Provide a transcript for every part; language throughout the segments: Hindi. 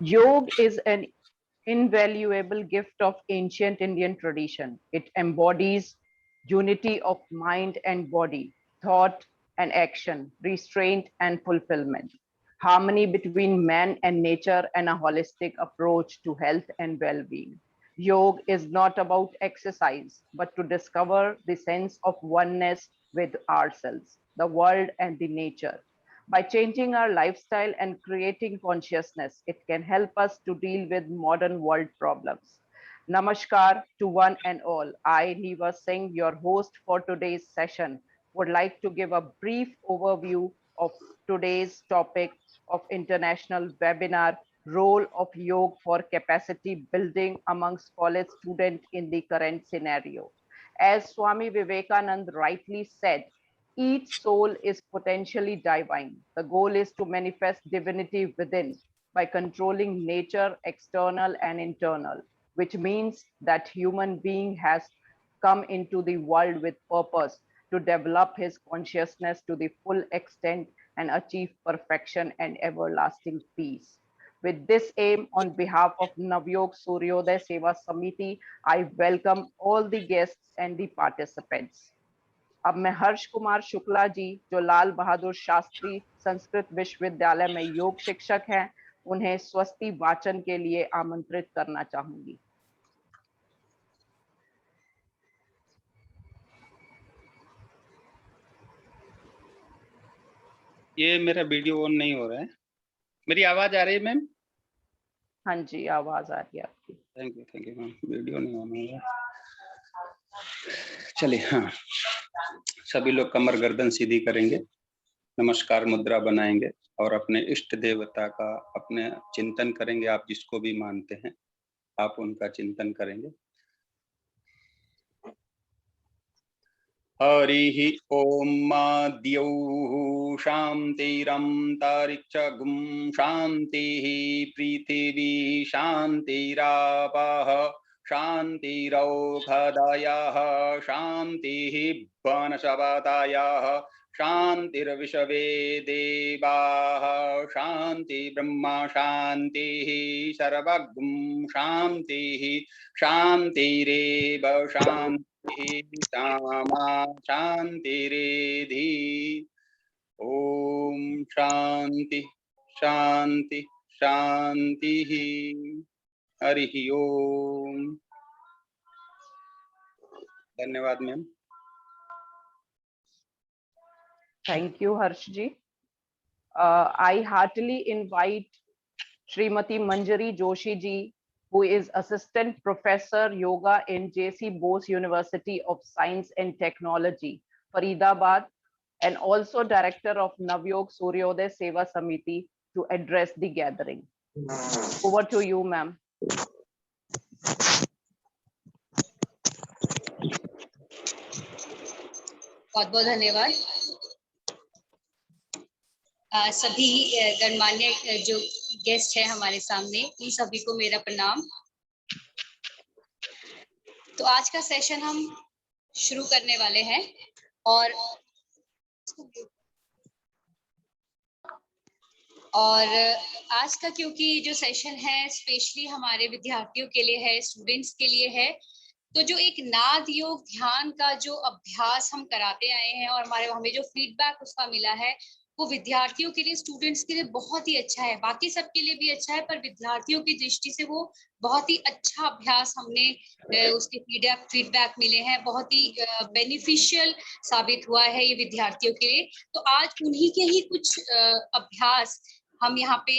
Yoga is an invaluable gift of ancient Indian tradition. It embodies unity of mind and body, thought and action, restraint and fulfillment, harmony between man and nature, and a holistic approach to health and well being. Yoga is not about exercise, but to discover the sense of oneness with ourselves, the world, and the nature. By changing our lifestyle and creating consciousness, it can help us to deal with modern world problems. Namaskar to one and all. I, Neva Singh, your host for today's session, would like to give a brief overview of today's topic of international webinar, role of yoga for capacity building amongst college students in the current scenario. As Swami Vivekanand rightly said, each soul is potentially divine. The goal is to manifest divinity within by controlling nature, external and internal, which means that human being has come into the world with purpose to develop his consciousness to the full extent and achieve perfection and everlasting peace. With this aim, on behalf of Navyog Suryoday Seva Samiti, I welcome all the guests and the participants. अब मैं हर्ष कुमार शुक्ला जी, जो लाल बहादुर शास्त्री संस्कृत विश्वविद्यालय में योग शिक्षक हैं, उन्हें स्वस्ति वाचन के लिए आमंत्रित करना चाहूंगी। ये मेरा वीडियो ऑन नहीं हो रहा है। मेरी आवाज आ रही है मैम? हाँ जी, आवाज आ रही है आपकी। Thank you ma'am. वीडियो नहीं ऑन हो रहा। चलिए, हाँ, सभी लोग कमर गर्दन सीधी करेंगे, नमस्कार मुद्रा बनाएंगे और अपने इष्ट देवता का अपने चिंतन करेंगे। आप जिसको भी मानते हैं आप उनका चिंतन करेंगे। हरि ओम द्यौः शान्तिरन्तरिक्षगुं शान्तिः पृथिवी शान्तिरापः शान्तिरौषधयः शान्तिः वनस्पतयः शान्तिर्विश्वे देवाः शान्ति ब्रह्म शान्तिः सर्वगुं शान्तिः शान्तिरेव शान्तिः सामा शान्तिरेधि। ओम शांति शांति शांतिः। हरिः ओम। धन्यवाद ma'am. Thank you, Harsh ji. I heartily invite Srimati Manjari Joshi ji, who is Assistant Professor Yoga in J.C. Bose University of Science and Technology, Faridabad, and also Director of Navyog Suryoday Seva Samiti, to address the gathering. Over to you, ma'am. बहुत बहुत धन्यवाद। सभी गणमान्य जो गेस्ट है हमारे सामने, उन सभी को मेरा प्रणाम। तो आज का सेशन हम शुरू करने वाले हैं और आज का क्योंकि जो सेशन है स्पेशली हमारे विद्यार्थियों के लिए है, स्टूडेंट्स के लिए है, तो जो एक नाद योग ध्यान का जो अभ्यास हम कराते आए हैं और हमें जो फीडबैक उसका मिला है, वो विद्यार्थियों के लिए, स्टूडेंट्स के लिए बहुत ही अच्छा है। बाकी सबके लिए भी अच्छा है, पर विद्यार्थियों की दृष्टि से वो बहुत ही अच्छा अभ्यास हमने उसके फीडबैक मिले हैं, बहुत ही बेनिफिशियल साबित हुआ है ये विद्यार्थियों के लिए। तो आज उन्हीं के ही कुछ अभ्यास हम यहाँ पे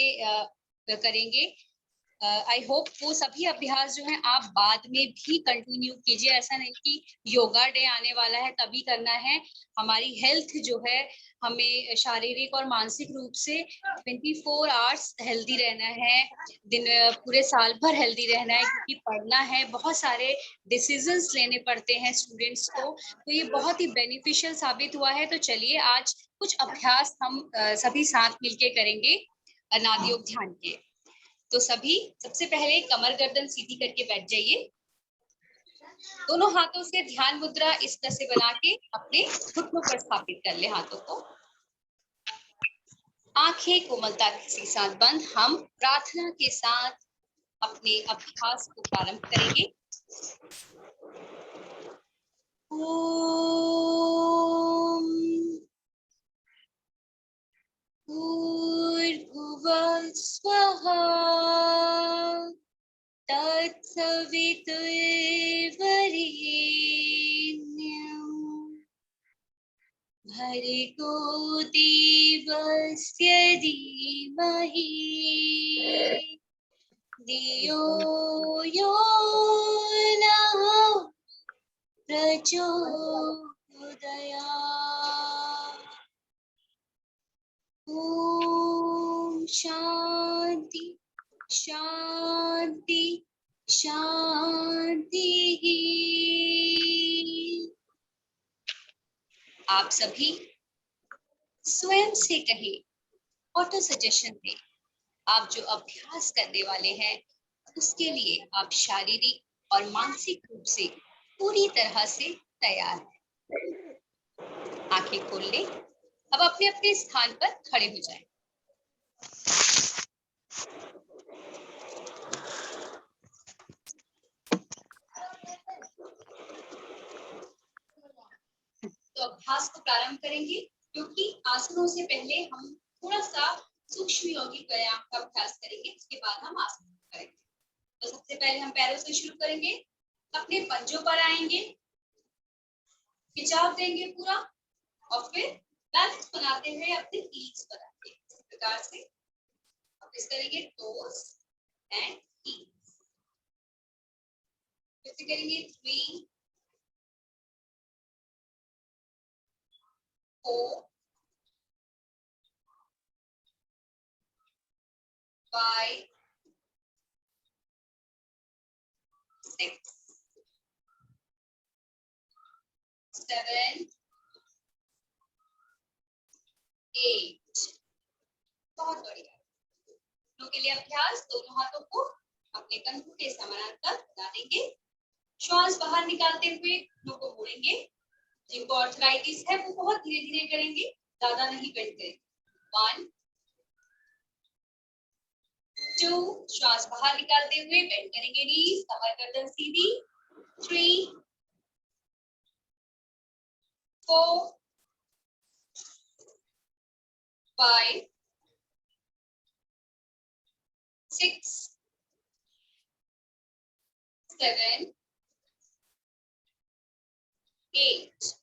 करेंगे। आई होप वो सभी अभ्यास जो है आप बाद में भी कंटिन्यू कीजिए। ऐसा नहीं कि योगा डे आने वाला है तभी करना है। हमारी हेल्थ जो है, हमें शारीरिक और मानसिक रूप से 24 आवर्स हेल्दी रहना है, दिन पूरे साल भर हेल्दी रहना है, क्योंकि पढ़ना है, बहुत सारे डिसीजंस लेने पड़ते हैं स्टूडेंट्स को। तो ये बहुत ही बेनिफिशियल साबित हुआ है। तो चलिए आज कुछ अभ्यास हम सभी साथ मिलके करेंगे नाद योग ध्यान के। तो सभी सबसे पहले कमर गर्दन सीधी करके बैठ जाइए। दोनों हाथों से ध्यान मुद्रा इस तरह से बना के अपने घुटनों पर स्थापित कर ले हाथों को। आंखें कोमलता के साथ बंद, हम प्रार्थना के साथ अपने अभ्यास को प्रारंभ करेंगे। ओम भूर्भुवः स्वः तत्सवितुर्वरेण्यम् भर्गो देवस्य धीमहि धियो यो नः प्रचोदयात्। ओम शांति शांति शांति। आप सभी स्वयं से कहें, ऑटो सजेशन दें। आप जो अभ्यास करने वाले हैं उसके लिए आप शारीरिक और मानसिक रूप से पूरी तरह से तैयार हैं। आंखें खोल लें। अब अपने अपने स्थान पर खड़े हो जाएं। तो अभ्यास को प्रारंभ करेंगे, क्योंकि आसनों से पहले हम थोड़ा सा सूक्ष्म यौगिक व्यायाम का अभ्यास करेंगे, उसके बाद हम आसन करेंगे। तो सबसे पहले हम पैरों से शुरू करेंगे। अपने पंजों पर आएंगे, खिंचाव देंगे पूरा, और फिर बैलेंस बनाते हुए अपने हील्स पर आएंगे। इस प्रकार से वापस करेंगे टोस एंड हील्स। फिर से करेंगे 3 4 5 6 7 8। बहुत बढ़िया। दोनों के लिए अभ्यास, दोनों हाथों को अपने कंधों के समानांतर बना देंगे। श्वास बाहर निकालते हुए घुटनों को मोड़ेंगे। जिनको आर्थराइटिस है वो बहुत धीरे धीरे करेंगे, ज्यादा नहीं बेंड करेंगे। 1 2, श्वास बाहर निकालते हुए बेंड करेंगे नीज, कमर गर्दन सीधी। 3 4 5 6 7 8।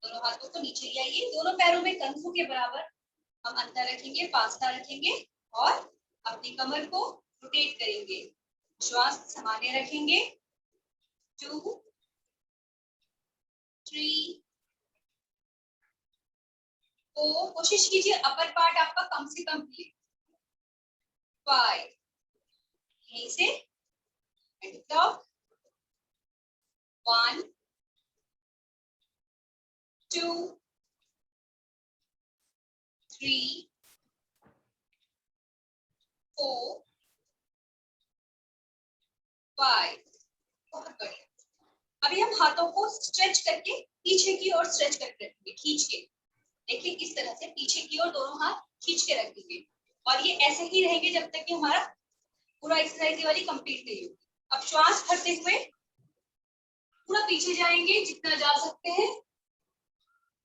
दोनों हाथों को नीचे ले आइए। दोनों पैरों में कंधों के बराबर हम अंतर रखेंगे, पास्ता रखेंगे और अपनी कमर को रोटेट करेंगे। श्वास सामान्य रखेंगे। 2 3 4। कोशिश कीजिए अपर पार्ट आपका कम से कम हिले। 5 यहीं से 1 2 3 4 5। बहुत बढ़िया। अभी हम हाथों को स्ट्रेच करके पीछे की ओर स्ट्रेच करके रखेंगे, खींच के। देखिए इस तरह से पीछे की ओर दोनों हाथ खींच के रखेंगे, और ये ऐसे ही रहेंगे जब तक कि हमारा पूरा एक्सरसाइज वाली कंप्लीट नहीं होगी। अब श्वास भरते हुए पूरा पीछे जाएंगे जितना जा सकते हैं,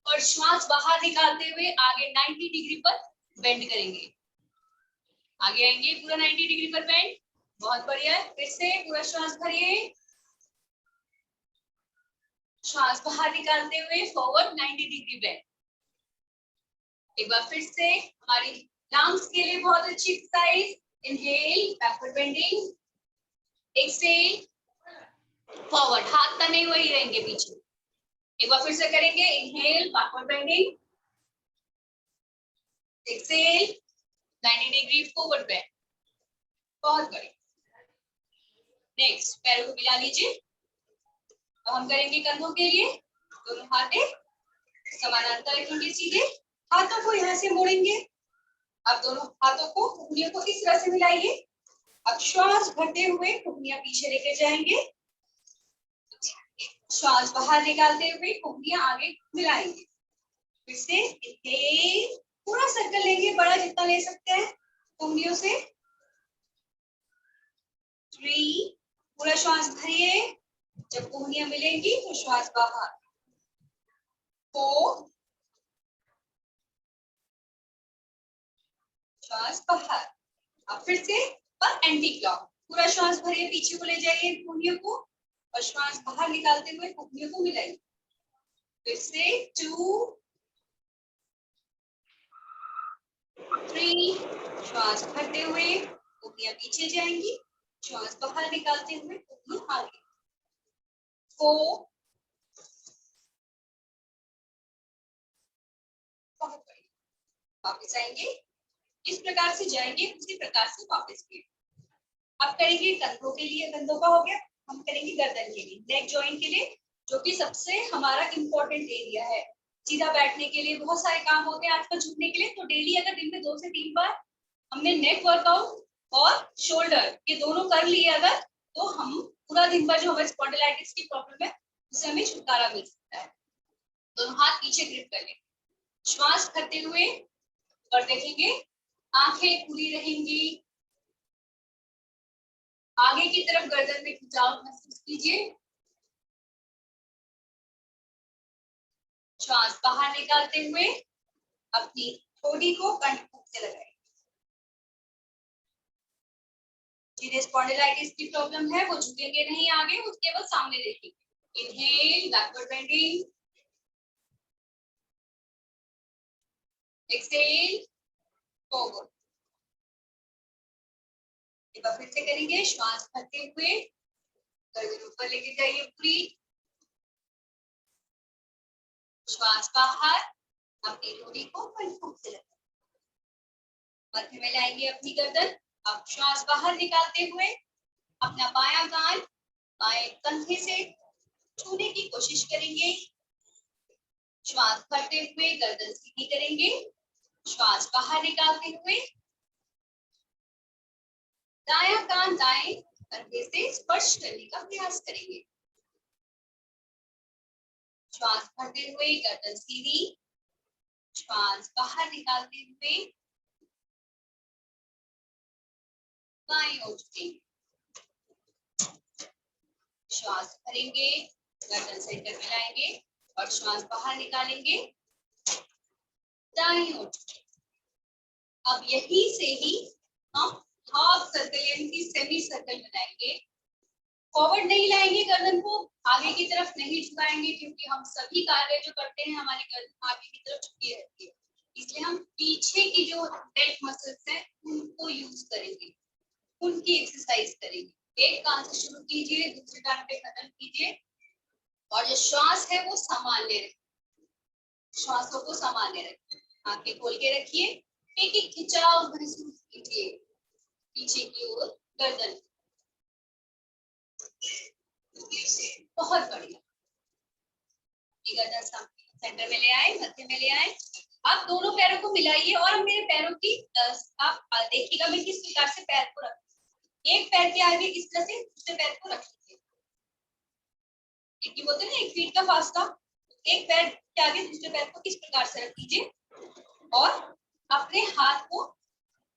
और श्वास बाहर निकालते हुए आगे 90 डिग्री पर बेंड करेंगे। आगे आएंगे, पूरा 90 डिग्री पर बेंड। बहुत बढ़िया। फिर से पूरा श्वास भरिए, श्वास बाहर निकालते हुए फॉरवर्ड 90 डिग्री बेंड। एक बार फिर से हमारी लंग्स के लिए बहुत अच्छी exercise. Inhale backward bending, exhale forward, हाथ तने हुए ही रहेंगे पीछे। एक बार फिर से करेंगे। Inhale backward bending, exhale 90 degree forward bend. बहुत बढ़िया। नेक्स्ट, पैरों को मिला लीजिए। अब हम करेंगे कंधों के लिए। दोनों हाथें समानांतर रखेंगे सीधे, हाथों को यहाँ से मोड़ेंगे। अब दोनों हाथों को उंगलियों को इस तरह से मिलाइए। अब श्वास भरते हुए उंगलियां पीछे लेके जाएंगे, श्वास बाहर निकालते हुए उंगलियां आगे मिलाएंगे। फिर से इनहेल, पूरा सर्कल लेंगे, बड़ा जितना ले सकते हैं उंगलियों से। 3, पूरा श्वास भरिए, जब उंगलियां मिलेंगी तो श्वास बाहर। 4, श्वास बाहर। अब फिर से पर एंटी क्लॉक, पूरा श्वास भरिए, पीछे को ले जाइए उंगलियों को और श्वास बाहर निकालते हुए उंगलियों को मिलाइए। फिर से 2, 3, श्वास भरते हुए उंगलियां पीछे जाएंगी, श्वास बाहर निकालते हुए उंगलियां आगे। 4, बहुत बढ़िया, वापस आएंगे, इस प्रकार से जाएंगे, उसी प्रकार से वापस भी। अब करेंगे कंधों के लिए, कंधों का हो गया, हम करेंगे गर्दन के लिए, नेक जॉइंट के लिए, जो कि सबसे हमारा इंपॉर्टेंट एरिया है। सीधा बैठने के लिए बहुत सारे काम होते हैं आजकल, झुकने के लिए, तो डेली अगर दिन में 2 से 3 बार हमने नेक वर्कआउट और शोल्डर ये दोनों कर लिए अगर, तो हम पूरा दिन भर जो हमें स्पॉन्डिलाइटिस की प्रॉब्लम है उससे हमें छुटकारा मिल सकता है। दोनों हाथ पीछे ग्रिप कर लें, श्वास भरते हुए और देखेंगे आंखें खुली रहेंगी, आगे की तरफ गर्दन में खिंचाव महसूस कीजिए, श्वास बाहर निकालते हुए अपनी ठोड़ी को कंठ से लगाएं। जिन्हें स्पॉन्डिलाइटिस की प्रॉब्लम है वो झुकेंगे नहीं आगे, वो केवल सामने देखेंगे। Inhale, backward bending, exhale, forward. एक बार फिर से करेंगे, श्वास भरते हुए गर्दन ऊपर लेके जाइए पूरी, श्वास बाहर, अपनी ठोड़ी को कंठ से लगाएं। मध्य में लाएंगे अपनी गर्दन, अब श्वास बाहर निकालते हुए अपना बायां कान बाएं कंधे से छूने की कोशिश करेंगे, श्वास भरते हुए गर्दन सीधी करेंगे, श्वास बाहर निकालते हुए दायां कान दाएं कंधे से स्पर्श करने का प्रयास करेंगे, श्वास भरते हुए गर्दन सीधी, श्वास बाहर निकालते हुए बाएं ओर झुकेंगे, श्वास भरेंगे, गर्दन सेंटर में लाएंगे और श्वास बाहर निकालेंगे, दाएं ओर। अब यहीं से ही हम हाफ सर्कल यानी कि सेमी सर्कल बनाएंगे। फॉरवर्ड नहीं लाएंगे गर्दन को, आगे की तरफ नहीं झुकाएंगे, क्योंकि हम सभी कार्य जो करते हैं हमारी गर्दन आगे की तरफ झुकी रहती है, इसलिए हम पीछे की जो नेक मसल्स हैं उनको यूज करेंगे, उनकी एक्सरसाइज करेंगे। एक कान से शुरू कीजिए, दूसरे कान पे खत्म कीजिए और जो श्वास है वो सामान्य रखें, श्वासों को सामान्य रखें, आंखें खोल के रखिए, एक एक खिंचाव महसूस कीजिए पीछे की ओर गर्दन। बहुत बढ़िया, गर्दन सेंटर में ले आए, मध्य में ले आए। आप दोनों पैरों को मिलाइए और मेरे पैरों की आप देखिएगा मैं किस प्रकार से पैर को रख, एक पैर के आगे इस तरह से दूसरे पैर को रख लीजिए, एक बोलते हैं ना 1 फीट का फासला, एक पैर के आगे दूसरे पैर को इस प्रकार से रख लीजिए और अपने हाथ को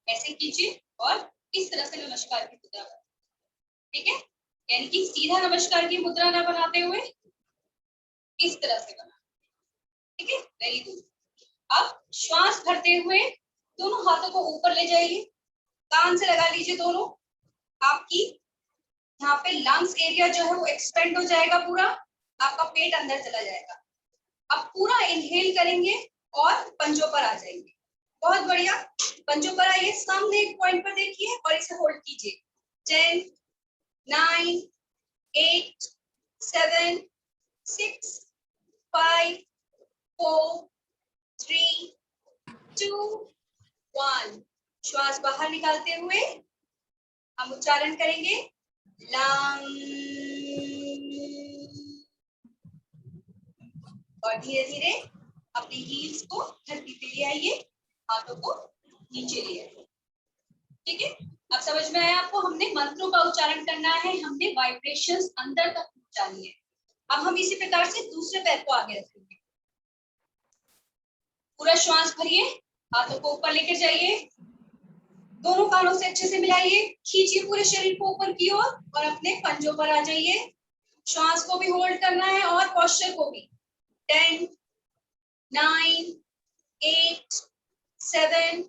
ऐसे कीजिए और इस तरह से नमस्कार की मुद्रा बनाइए, ठीक है, यानी कि सीधा नमस्कार की मुद्रा ना बनाते हुए इस तरह से बना, ठीक है, वेरी गुड। अब श्वास भरते हुए दोनों हाथों को ऊपर ले जाइए, कान से लगा लीजिए दोनों, आपकी यहाँ पे लंग्स एरिया जो है वो एक्सपेंड हो जाएगा, पूरा आपका पेट अंदर चला जाएगा। अब पूरा इनहेल करेंगे और पंजों पर आ जाएंगे, बहुत बढ़िया, पंजों पर आइए, सामने एक पॉइंट पर देखिए और इसे होल्ड कीजिए। 10, 9, 8, 7, 6, 5, 4, 3, 2, 1। श्वास बाहर निकालते हुए हम उच्चारण करेंगे लंग, और धीरे धीरे अपनी हील्स को धरती पे ले आइए, हाथों को नीचे ले आइए, ठीक है। अब समझ में आया आपको, हमने मंत्रों का उच्चारण करना है, हमने वाइब्रेशंस अंदर तक पहुंचानी है। अब हम इसी प्रकार से दूसरे पैर को आगे रखेंगे, पूरा श्वास भरिए, हाथों को ऊपर लेकर जाइए, दोनों कानों से अच्छे से मिलाइए, खींचिए पूरे शरीर को ऊपर की ओर और अपने पंजों पर आ जाइए। श्वास को भी होल्ड करना है और पोस्चर को भी। 10, 9, 8, 7,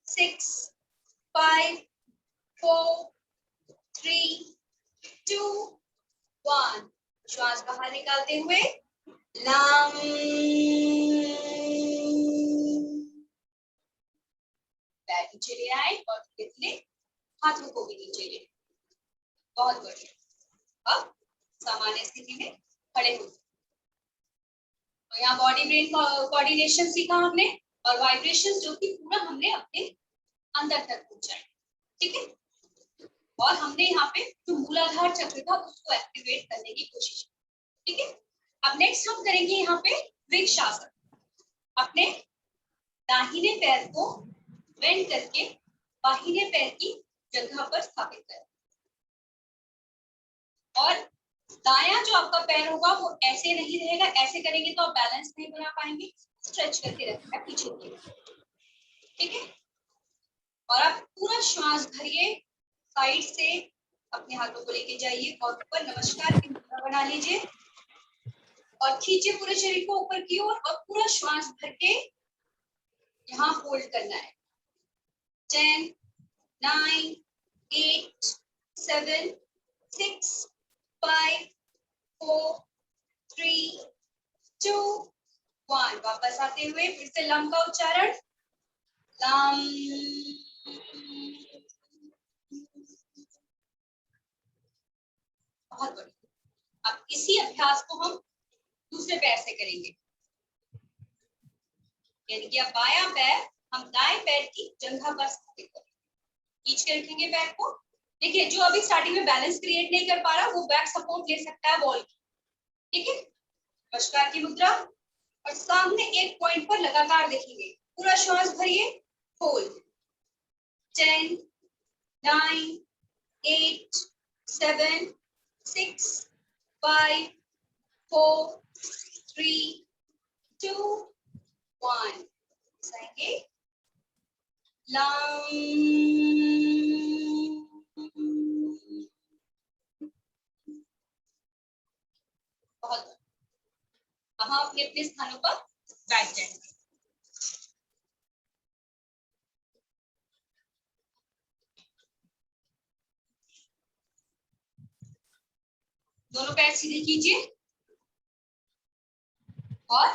6, 5, 4, 3, 2, 1। श्वास बाहर निकालते हुए लम, पैर नीचे ले आए और धीरे हाथों को भी नीचे ले। बहुत बढ़िया। अब सामान्य स्थिति में खड़े हो। तो यहाँ बॉडी ब्रेन कोऑर्डिनेशन सीखा हमने और वाइब्रेशंस जो कि पूरा हमने अपने अंदर तक पहुंचाए। ठीक है, और हमने यहाँ पे जो मूलाधार चक्र था उसको एक्टिवेट करने की कोशिश की। ठीक है, अब नेक्स्ट हम करेंगे यहाँ पे वृक्षासन। अपने दाहिने पैर को बेंड करके बाहिने पैर की जगह पर स्थापित करें और दायां जो आपका पैर होगा वो ऐसे नहीं रहेगा, ऐसे करेंगे तो आप बैलेंस नहीं बना पाएंगे, स्ट्रेच करके रखना पीछे की। ठीक है, और आप पूरा श्वास भरिए, साइड से अपने हाथों को लेके जाइए और ऊपर नमस्कार की मुद्रा बना लीजिए और खींचिए पूरे शरीर को ऊपर की ओर और पूरा श्वास भर के यहाँ होल्ड करना है। 10, 9, 8, 7, 6, 5, 4, 3, 2, 1। वापस आते हुए फिर से लम का उच्चारण, लम। बहुत बढ़िया। अब इसी अभ्यास को हम दूसरे पैर से करेंगे, यानी कि अब बायां पैर हम दाएं पैर की जंघा पर स्थापित करेंगे, खींच के रखेंगे पैर को। देखिए, जो अभी स्टार्टिंग में बैलेंस क्रिएट नहीं कर पा रहा वो बैक सपोर्ट ले सकता है वॉल की। ठीक है, नमस्कार की मुद्रा और सामने एक पॉइंट पर लगातार देखेंगे। पूरा श्वास भरिए, होल्ड। 10, 9, 8, 7, 6, 5, 4, 3, 2, 1। सहेंगे, लम। बहुत। अब हम अपने अपने स्थानों पर बैठ जाएंगे। दोनों पैर सीधे कीजिए और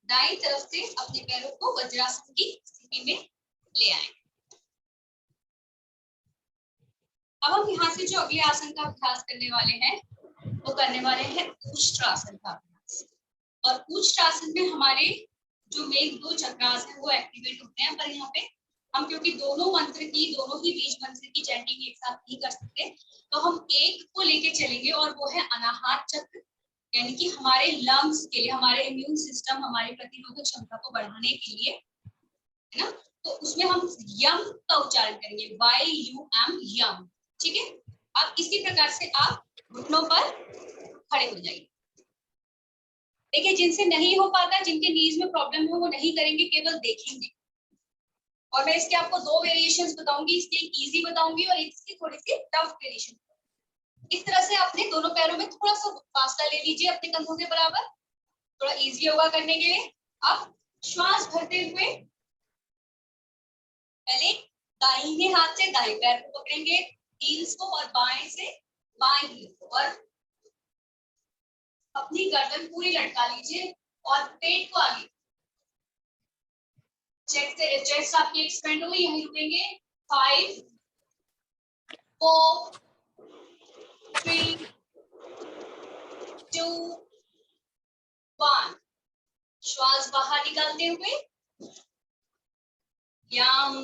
दाईं तरफ से अपने पैरों को वज्रासन की स्थिति में ले आए। अब हम यहाँ से जो अगले आसन का अभ्यास करने वाले हैं वो करने वाले हैं उष्ट्रासन का अभ्यास। और उष्ट्रासन में हमारे जो मेन 2 चक्रास है वो एक्टिवेट होते हैं, पर यहाँ पे हम क्योंकि दोनों ही बीज मंत्र की चैंटिंग एक साथ नहीं कर सकते, तो हम एक को लेके चलेंगे और वो है अनाहत चक्र, यानी कि हमारे लंग्स के लिए, हमारे इम्यून सिस्टम, हमारी प्रतिरोधक क्षमता को बढ़ाने के लिए, है ना। तो उसमें हम यम का उच्चारण करेंगे, YUM, यम। ठीक है, अब इसी प्रकार से आप घुटनों पर खड़े हो जाइए। देखिए, जिनसे नहीं हो पाता, जिनके नीज में प्रॉब्लम है, वो नहीं करेंगे, केवल देखेंगे। और मैं इसके आपको 2 वेरिएशंस बताऊंगी, इसकी एक इजी बताऊंगी और इसकी थोड़ी सी टफ वेरिएशन। इस तरह से अपने दोनों पैरों में थोड़ा सा फासला ले लीजिए अपने कंधों के बराबर, थोड़ा इजी होगा करने के लिए। अब श्वास भरते हुए पहले दाहिने हाथ से दाएं पैर को पकड़ेंगे, हील्स को, और बाएं से बाएं हील को, और अपनी गर्दन पूरी लटका लीजिए और पेट को आगे। चेस्ट आपकी एक्सपेंड हो, यहीं रुकेंगे। 5, 4, 3, 2, 1। श्वास बाहर निकालते हुए यम।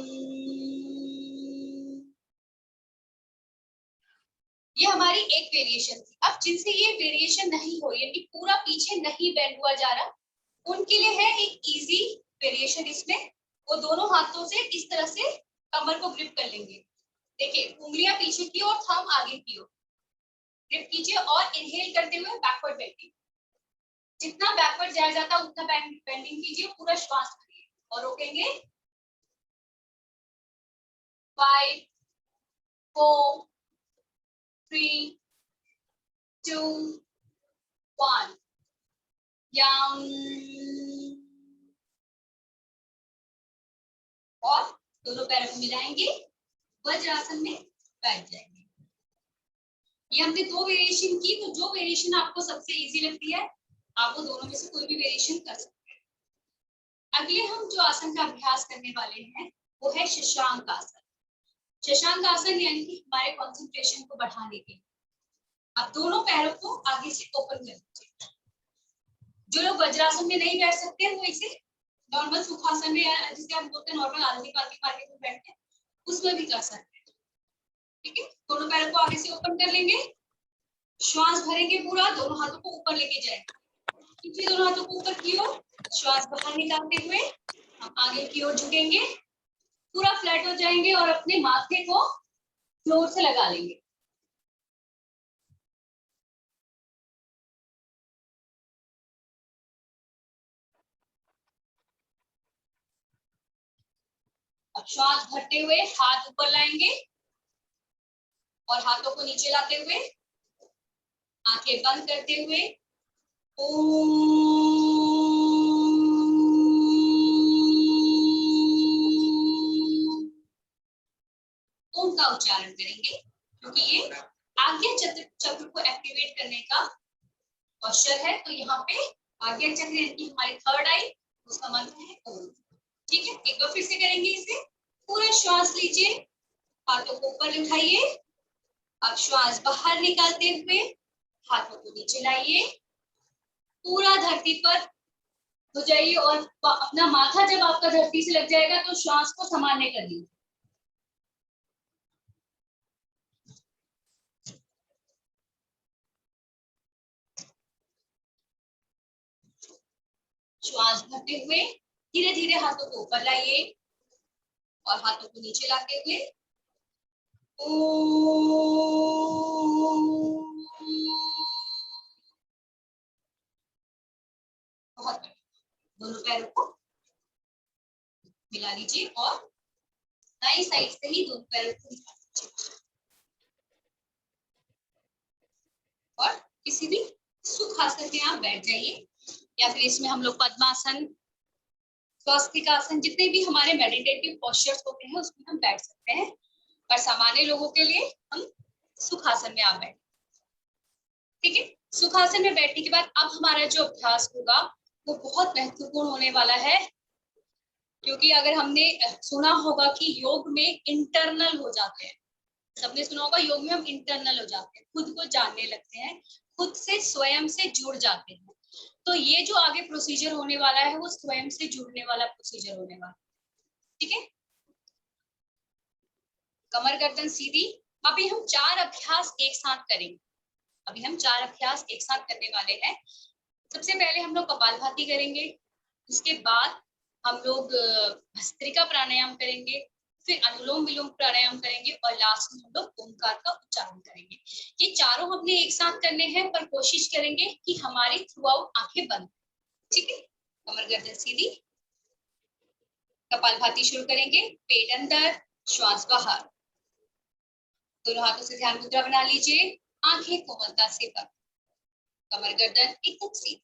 ये हमारी एक वेरिएशन थी। अब जिनसे ये वेरिएशन नहीं हो, यानी पूरा पीछे नहीं बेंड हुआ जा रहा, उनके लिए है एक इजी वेरिएशन। इसमें वो दोनों हाथों से इस तरह से कमर को ग्रिप कर लेंगे। देखिए, उंगलियां पीछे की ओर, थंब आगे की ओर ग्रिप कीजिए और इनहेल करते हुए बैकवर्ड बेंडिंग। जितना बैकवर्ड जाया जाता उतना बेंडिंग कीजिए, पूरा श्वास भरिए। और रोकेंगे 5 4 3 2 1 यम। और दोनों पैरों को मिलाएंगे, वज्रासन में बैठ जाएंगे। ये हमने 2 वेरिएशन की, तो जो वेरिएशन आपको सबसे इजी लगती है आप वो दोनों में से कोई भी वेरिएशन कर सकते हैं। अगले हम जो आसन का अभ्यास करने वाले हैं वो है शशांक आसन। शशांक आसन यानी कि हमारे कंसंट्रेशन को बढ़ाने के लिए आप दोनों पैरों को आगे से ओपन कर लीजिए। जो लोग वज्रासन में नहीं बैठ सकते वो इसे नॉर्मल सुखासन में, या जिसे हम बोलते हैं नॉर्मल आलती पालती पालती में बैठते हैं, उसमें भी कर सकते हैं। ठीक है, दोनों पैरों को आगे से ओपन कर लेंगे, श्वास भरेंगे पूरा, दोनों हाथों को ऊपर लेके जाएंगे, दोनों हाथों को ऊपर की ओर, श्वास बाहर निकालते हुए हम आगे की ओर झुकेंगे, पूरा फ्लैट हो जाएंगे और अपने माथे को फ्लोर से लगा लेंगे। अब श्वास भरते हुए हाथ ऊपर लाएंगे और हाथों को नीचे लाते हुए आंखें बंद करते हुए ओम का उच्चारण करेंगे, क्योंकि ये आज्ञा चक्र को एक्टिवेट करने का पोस्चर है। तो यहाँ पे आज्ञा चक्र यानी हमारी थर्ड आई, उसका मंत्र है ओम। ठीक है, एक बार फिर से करेंगे इसे। पूरा श्वास लीजिए, हाथों को ऊपर उठाइए, अब श्वास बाहर निकालते हुए हाथों को नीचे लाइए, पूरा धरती पर हो जाइए और अपना माथा जब आपका धरती से लग जाएगा तो श्वास को सामान्य कर लीजिए। श्वास भरते हुए धीरे धीरे हाथों को ऊपर लाइए और हाथों को नीचे लाते हुए बहुत बढ़िया, दोनों पैरों को मिला लीजिए और दाईं साइड से ही दोनों पैरों को निकाल लीजिए और किसी भी सुखासन में आप बैठ जाइए, या फिर इसमें हम लोग पद्मासन, स्वस्तिकासन, जितने भी हमारे मेडिटेटिव पोस्चर्स होते हैं उसमें हम बैठ सकते हैं, पर सामान्य लोगों के लिए हम सुखासन में आप बैठ। ठीक है, सुखासन में बैठने के बाद अब हमारा जो अभ्यास होगा वो बहुत महत्वपूर्ण होने वाला है, क्योंकि अगर हमने सुना होगा कि योग में इंटरनल हो जाते हैं, सबने सुना होगा योग में हम इंटरनल हो जाते हैं, खुद को जानने लगते हैं, खुद से स्वयं से जुड़ जाते हैं। तो ये जो आगे प्रोसीजर होने वाला है वो स्वयं से जुड़ने वाला प्रोसीजर होने वाला। ठीक है, कमर गर्दन सीधी। अभी हम 4 अभ्यास एक साथ करेंगे। अभी हम 4 अभ्यास एक साथ करने वाले हैं। सबसे पहले हम लोग कपालभाति करेंगे, उसके बाद हम लोग भस्त्रिका प्राणायाम करेंगे, फिर अनुलोम विलोम प्राणायाम करेंगे और लास्ट में हम लोग ओंकार का उच्चारण करेंगे। ये चारों हमने एक साथ करने हैं, पर कोशिश करेंगे कि हमारी थ्रू आउट आंखें बंद। ठीक है, कमर गर्दन सीधी, कपालभाति शुरू करेंगे, पेट अंदर, श्वास बाहर, दोनों हाथों से ध्यान मुद्रा बना लीजिए, आंखें कोमलता से बंद, कमर गर्दन एकदम सीधी।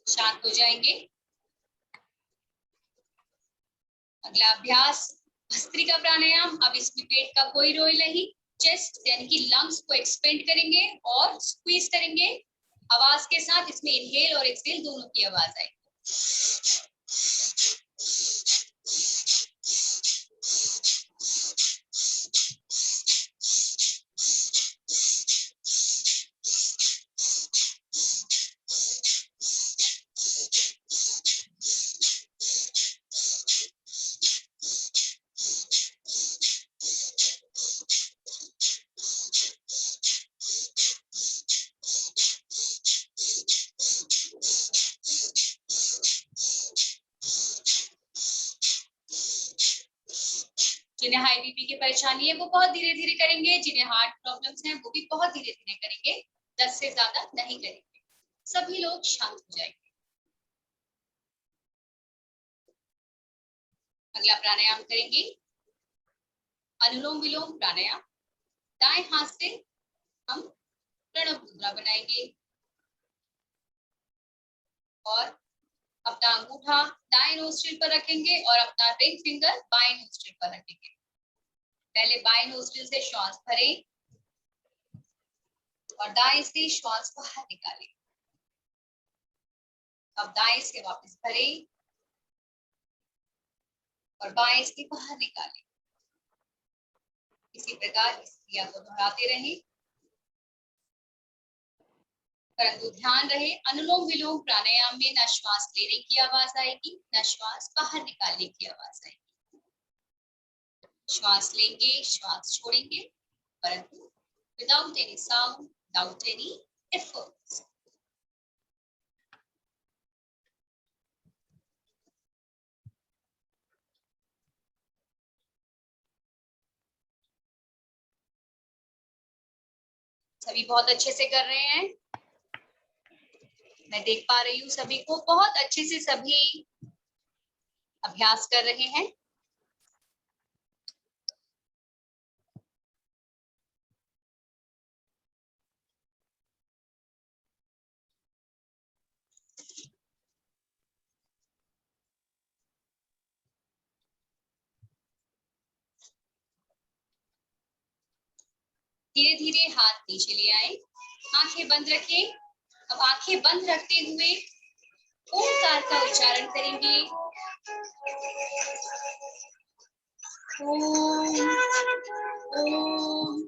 शांत हो जाएंगे। अगला अभ्यास भस्त्रिका प्राणायाम। अब इसमें पेट का कोई रोल नहीं, चेस्ट यानी कि लंग्स को एक्सपेंड करेंगे और स्क्वीज करेंगे, आवाज के साथ इसमें इनहेल और एक्सहेल दोनों की आवाज आएगी। जिन्हें हाई बीपी की परेशानी है वो बहुत धीरे धीरे करेंगे, जिन्हें हार्ट प्रॉब्लम्स हैं वो भी बहुत धीरे धीरे करेंगे, 10 से ज्यादा नहीं करेंगे। सभी लोग शांत हो जाएंगे। अगला प्राणायाम करेंगे, अनुलोम विलोम प्राणायाम। दाएं हाथ से हम प्रणव मुद्रा बनाएंगे और अपना अंगूठा दाएं नोस्ट्रिल पर रखेंगे और अपना रिंग फिंगर बाएं नोस्ट्रिल पर रखेंगे। पहले बाएं नोस्ट्रिल से श्वास भरें और दाएं से श्वास बाहर निकालें। अब दाएं से वापस भरें और बाएं से बाहर निकालें। इसी प्रकार इस क्रिया को दोहराते रहें, परंतु ध्यान रहे अनुलोम विलोम प्राणायाम में न श्वास लेने की आवाज आएगी न श्वास बाहर निकालने की आवाज आएगी। श्वास लेंगे, श्वास छोड़ेंगे, परंतु without any sound, without any efforts. सभी बहुत अच्छे से कर रहे हैं, मैं देख पा रही हूँ सभी को बहुत अच्छे से सभी अभ्यास कर रहे हैं। धीरे धीरे हाथ नीचे ले आए, आंखें बंद रखें। अब आंखें बंद रखते हुए ओमकार का उच्चारण करेंगे। ओम ओम ओम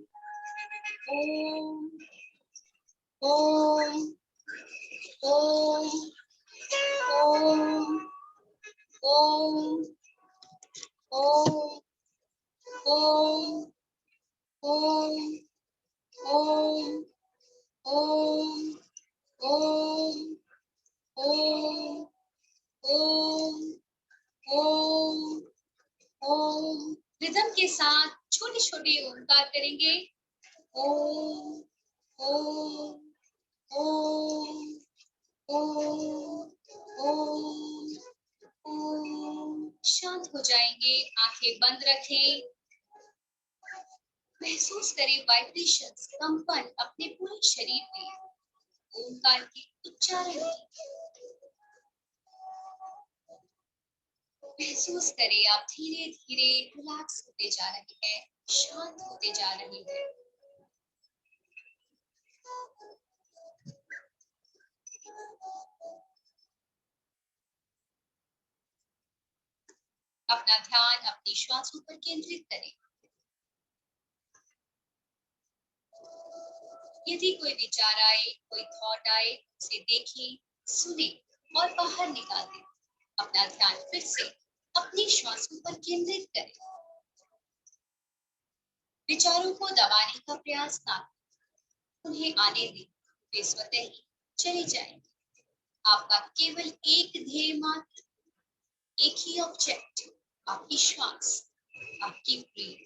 ओम ओम ओम ओम ओम ओम ओम ओम ओम ओम ओम ओम ओम। रिदम के साथ छोटे छोटे ओमकार करेंगे। ओम ओम ओम ओम ओम ओम। शांत हो जाएंगे, आंखें बंद रखें। महसूस करें वाइब्रेशंस, कंपन अपने पूरे शरीर में ओमकार के उच्चारण की। महसूस करें आप धीरे धीरे रिलैक्स होते जा रहे हैं, शांत होते जा रहे हैं। अपना ध्यान अपनी श्वासों पर केंद्रित करें। यदि कोई विचार आए, कोई थॉट आए, उसे देखें, सुने और बाहर निकाल दें। अपना ध्यान फिर से अपनी श्वासों पर केंद्रित करें। विचारों को दबाने का प्रयास ना करें, उन्हें आने दें, वे स्वतः ही चले जाएंगे। आपका केवल एक ध्येय मात्र, एक ही ऑब्जेक्ट, आपकी श्वास, आपकी ब्रीथ।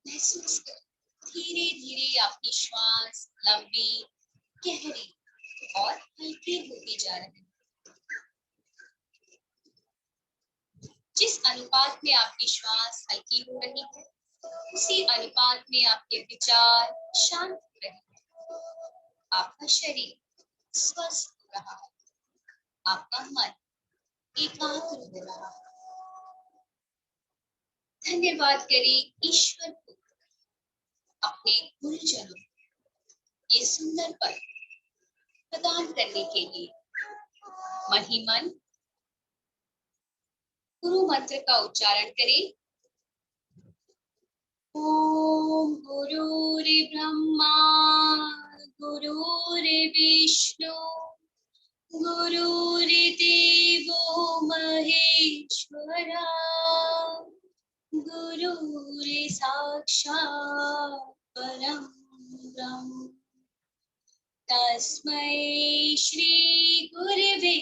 महसूस करें धीरे धीरे आपकी श्वास लंबी, गहरी और हल्की होती जा रही है। जिस अनुपात में आपकी श्वास हल्की हो रही है, उसी अनुपात में आपके विचार शांत हो रहे हैं। आपका शरीर स्वस्थ हो रहा है, आपका मन एकाग्र हो रहा है। धन्यवाद करें ईश्वर को अपने गुरुजनों ये सुंदर पल प्रदान करने के लिए मन ही मन गुरु मंत्र का उच्चारण करें। ओम गुरुर्ब्रह्मा गुरुर्विष्णु गुरुर्देवो महेश्वरा गुरुर्साक्षात् परं ब्रह्म तस्मै श्री गुरवे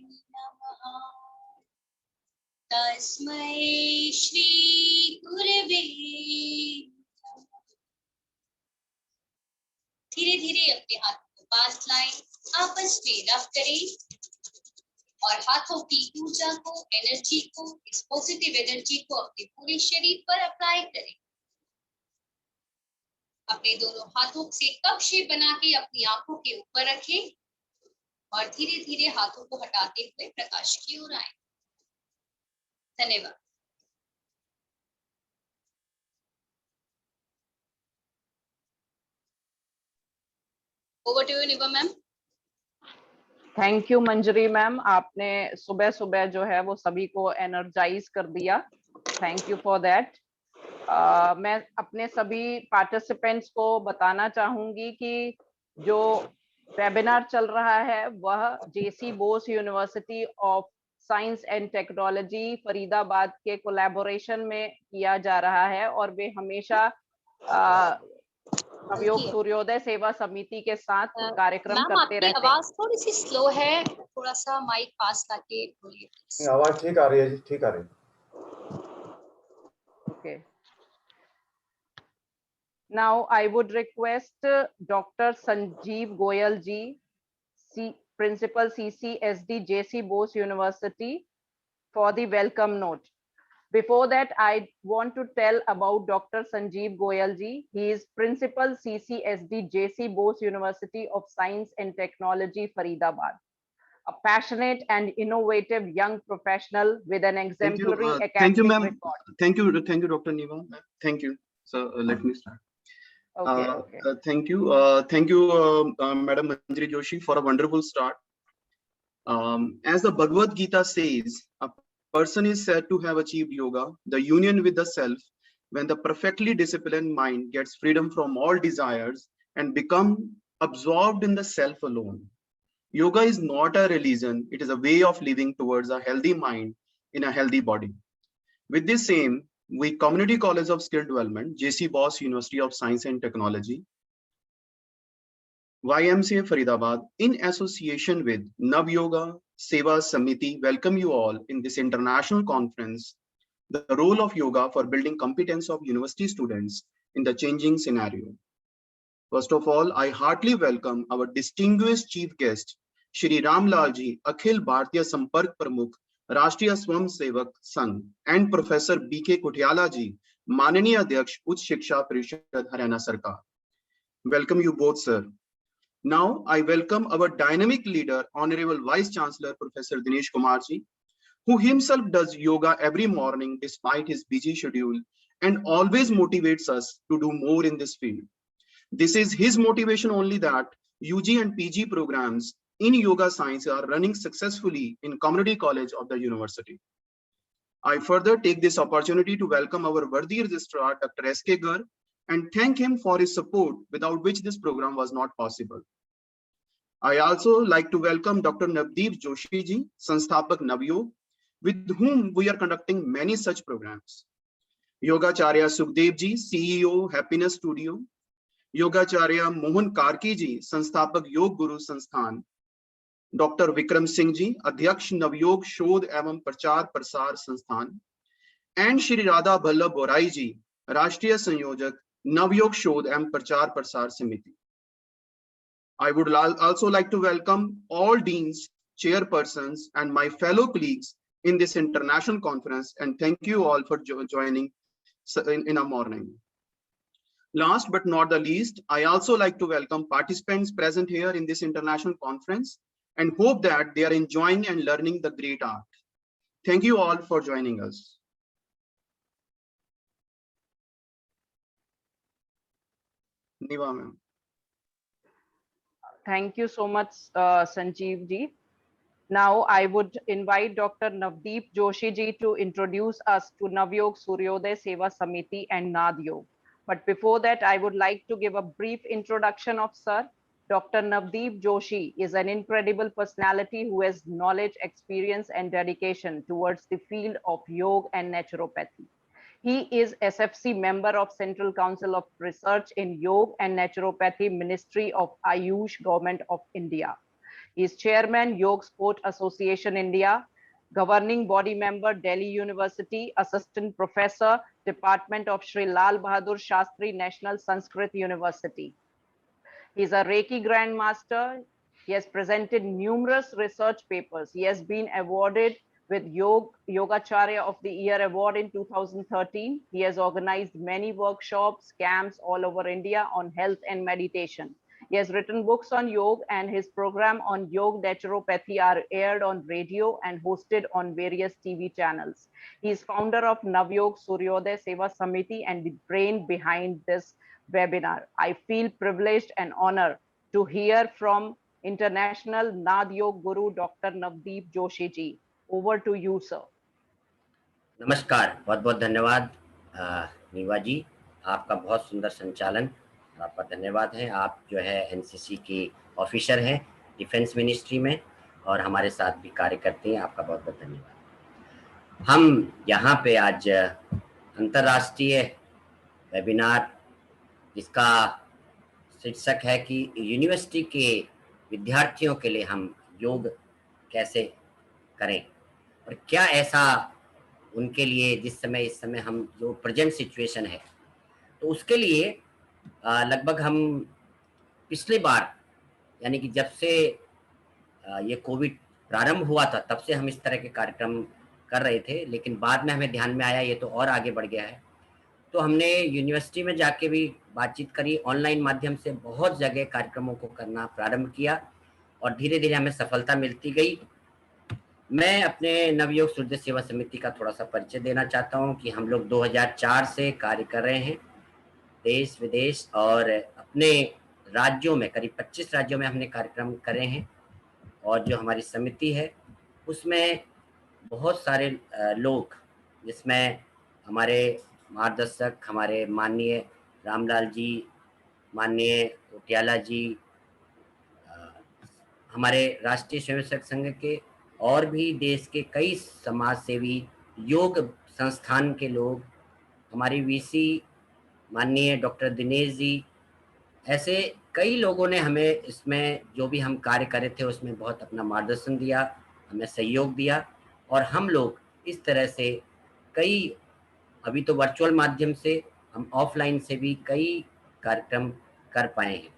नमः। तस्मै श्री गुरवे नमः। धीरे धीरे अपने हाथों को पास लाएं, आपस में रब करें और हाथों की ऊर्जा को, एनर्जी को, इस पॉजिटिव एनर्जी को अपने पूरे शरीर पर अप्लाई करें। अपने दोनों हाथों से कप शेप बना के अपनी आंखों के ऊपर रखें और धीरे धीरे हाथों को हटाते हुए प्रकाश की ओर आए। धन्यवाद। Over to you Niva ma'am. Thank you Manjari ma'am, आपने सुबह सुबह जो है वो सभी को एनर्जाइज कर दिया। Thank you for that. मैं अपने सभी पार्टिसिपेंट्स को बताना चाहूंगी कि जो वेबिनार चल रहा है वह JC Bose university of science and technology Faridabad के कोलैबोरेशन में किया जा रहा है और वे हमेशा नवयोग सूर्योदय सेवा समिति के साथ कार्यक्रम करते रहते हैं। आवाज थोड़ी सी स्लो है, थोड़ा सा माइक पास लाके बोलिए। आवाज ठीक आ रही है जी, ठीक आ रही है। Okay, now I would request Dr. Sanjeev Goyal ji, Principal CCSD JC Bose University, for the welcome note. Before that, I want to tell about Dr. Sanjeev Goyal ji. He is Principal CCSD JC Bose University of Science and Technology, Faridabad. A passionate and innovative young professional with an exemplary academic record. Thank you, Dr. Niva. Thank you. So let me start. Okay. Thank you, Madam Manjari Joshi, for a wonderful start. As the Bhagavad Gita says, a person is said to have achieved yoga, the union with the self, when the perfectly disciplined mind gets freedom from all desires and become absorbed in the self alone. Yoga is not a religion, it is a way of living towards a healthy mind in a healthy body. With this same, we Community College of Skill Development, JC Bose University of Science and Technology, YMCA Faridabad, in association with Nav Yoga Seva Samiti, welcome you all in this international conference, the role of yoga for building competence of university students in the changing scenario. First of all, I heartily welcome our distinguished chief guest, Shri Ramlal ji, Akhil Bharatiya Sampark Pramukh, Rashtriya Swam Sevak Sangh, and Professor B.K. Kutyala ji, Mananiya Adhyaksh, Uch Shiksha Parishad, Haryana Sarkar. Welcome you both, sir. Now, I welcome our dynamic leader, Honorable Vice Chancellor, Professor Dinesh Kumar ji, who himself does yoga every morning despite his busy schedule and always motivates us to do more in this field. This is his motivation only that UG and PG programs in yoga science are running successfully in Community College of the university. I further take this opportunity to welcome our worthy registrar, Dr. S.K. Garg, and thank him for his support, without which this program was not possible. I also like to welcome Dr. Navdeep Joshi ji, Sansthapak Navyog, with whom we are conducting many such programs. Yogacharya Sukhdev ji, CEO, Happiness Studio. Yogacharya Mohan Karki ji, Sansthapak Yog Guru Sansthan. Dr. Vikram Singh ji, Adhyaksh Navyog Shodh Evam Prachar Prasar Sansthan. And Shri Radha Ballabh Borai ji, Rashtriya Sanyojak, Navyog Shodh Evam Prachar Prasar Samiti. I would also like to welcome all deans, chairpersons, and my fellow colleagues in this international conference, and thank you all for joining in a morning. Last but not the least, I also like to welcome participants present here in this international conference and hope that they are enjoying and learning the great art. Thank you all for joining us. Niva ma'am. Thank you so much, Sanjeev ji. Now I would invite Dr. Navdeep Joshi ji to introduce us to Navyog Suryoday Seva Samiti and Nad Yog. But before that, I would like to give a brief introduction of Sir. Dr. Navdeep Joshi is an incredible personality who has knowledge, experience, and dedication towards the field of yoga and naturopathy. He is SFC member of Central Council of Research in Yoga and Naturopathy, Ministry of Ayush, Government of India. He is chairman, Yoga Sport Association India, governing body member, Delhi University, assistant professor, Department of Sri Lal Bahadur Shastri, National Sanskrit University. He is a Reiki Grandmaster. He has presented numerous research papers. He has been awarded with Yogacharya of the Year Award in 2013. He has organized many workshops, camps all over India on health and meditation. He has written books on yoga, and his program on yoga naturopathy are aired on radio and hosted on various TV channels. He is founder of Navyog Suryoday Seva Samiti and the brain behind this webinar. I feel privileged and honored to hear from International Nad Yog Guru Dr. Navdeep Joshi ji. Over to you, sir. नमस्कार, बहुत बहुत धन्यवाद नीवा जी, आपका बहुत सुंदर संचालन, आपका धन्यवाद है। आप जो है एनसीसी की ऑफिसर हैं डिफेंस मिनिस्ट्री में और हमारे साथ भी कार्य करते हैं, आपका बहुत बहुत धन्यवाद। हम यहाँ पे आज अंतर्राष्ट्रीय वेबिनार जिसका शीर्षक है कि यूनिवर्सिटी के विद्यार्थियों के लिए हम योग कैसे करें और क्या ऐसा उनके लिए जिस समय इस समय हम जो प्रेजेंट सिचुएशन है, तो उसके लिए लगभग हम पिछली बार यानी कि जब से ये कोविड प्रारंभ हुआ था तब से हम इस तरह के कार्यक्रम कर रहे थे, लेकिन बाद में हमें ध्यान में आया ये तो और आगे बढ़ गया है, तो हमने यूनिवर्सिटी में जाके भी बातचीत करी, ऑनलाइन माध्यम से बहुत जगह कार्यक्रमों को करना प्रारंभ किया और धीरे धीरे हमें सफलता मिलती गई। मैं अपने नवयोग सूर्योदय सेवा समिति का थोड़ा सा परिचय देना चाहता हूं कि हम लोग 2004 से कार्य कर रहे हैं देश विदेश और अपने राज्यों में, करीब 25 राज्यों में हमने कार्यक्रम करे हैं और जो हमारी समिति है उसमें बहुत सारे लोग, जिसमें हमारे मार्गदर्शक हमारे माननीय रामलाल जी, माननीय उटियाला जी, हमारे राष्ट्रीय स्वयंसेवक संघ के और भी देश के कई समाज सेवी, योग संस्थान के लोग, हमारी वीसी माननीय डॉक्टर दिनेश जी, ऐसे कई लोगों ने हमें इसमें जो भी हम कार्य कर रहे थे उसमें बहुत अपना मार्गदर्शन दिया, हमें सहयोग दिया और हम लोग इस तरह से कई, अभी तो वर्चुअल माध्यम से, हम ऑफलाइन से भी कई कार्यक्रम कर पाए हैं।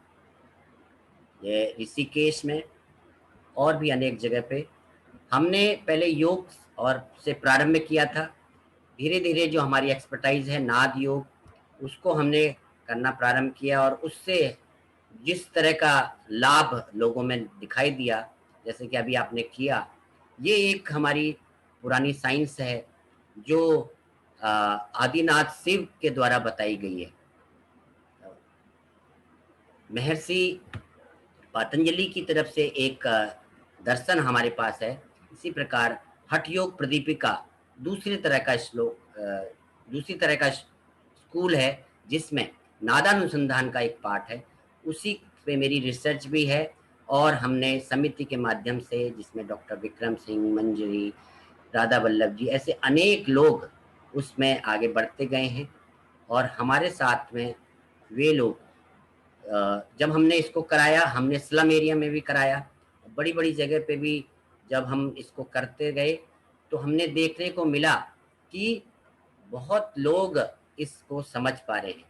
ये ऋषिकेश में और भी अनेक जगह पे हमने पहले योग और से प्रारंभ किया था, धीरे धीरे जो हमारी एक्सपर्टाइज है नाद योग उसको हमने करना प्रारंभ किया और उससे जिस तरह का लाभ लोगों में दिखाई दिया, जैसे कि अभी आपने किया, ये एक हमारी पुरानी साइंस है जो आदिनाथ शिव के द्वारा बताई गई है। महर्षि पतंजलि की तरफ से एक दर्शन हमारे पास है। इसी प्रकार हठ योग प्रदीपिका दूसरी तरह का स्कूल है जिसमें नादानुसंधान का एक पार्ट है, उसी पे मेरी रिसर्च भी है और हमने समिति के माध्यम से, जिसमें डॉक्टर विक्रम सिंह, मंजरी, राधा वल्लभ जी, ऐसे अनेक लोग उसमें आगे बढ़ते गए हैं और हमारे साथ में वे लोग, जब हमने इसको कराया, हमने स्लम एरिया में भी कराया, बड़ी बड़ी जगह पे भी जब हम इसको करते गए तो हमने देखने को मिला कि बहुत लोग इसको समझ पा रहे हैं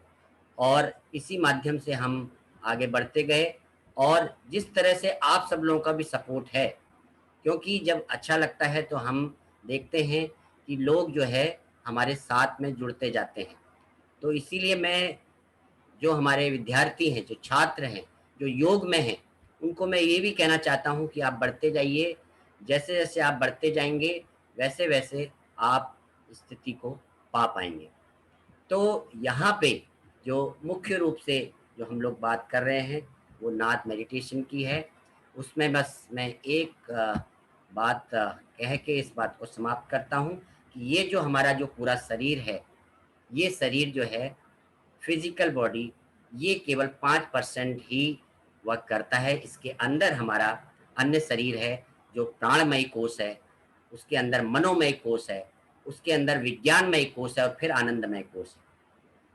और इसी माध्यम से हम आगे बढ़ते गए और जिस तरह से आप सब लोगों का भी सपोर्ट है, क्योंकि जब अच्छा लगता है तो हम देखते हैं कि लोग जो है हमारे साथ में जुड़ते जाते हैं। तो इसीलिए मैं जो हमारे विद्यार्थी हैं, जो छात्र हैं, जो योग में हैं, उनको मैं ये भी कहना चाहता हूँ कि आप बढ़ते जाइए, जैसे जैसे आप बढ़ते जाएंगे वैसे वैसे आप स्थिति को पा पाएंगे। तो यहाँ पे जो मुख्य रूप से जो हम लोग बात कर रहे हैं वो नाद मेडिटेशन की है। उसमें बस मैं एक बात कह के इस बात को समाप्त करता हूँ कि ये जो हमारा जो पूरा शरीर है, ये शरीर जो है फिजिकल बॉडी, ये केवल 5% ही वर्क करता है। इसके अंदर हमारा अन्य शरीर है जो प्राणमय कोश है, उसके अंदर मनोमय कोश है, उसके अंदर विज्ञानमय कोश है और फिर आनंदमय कोश है।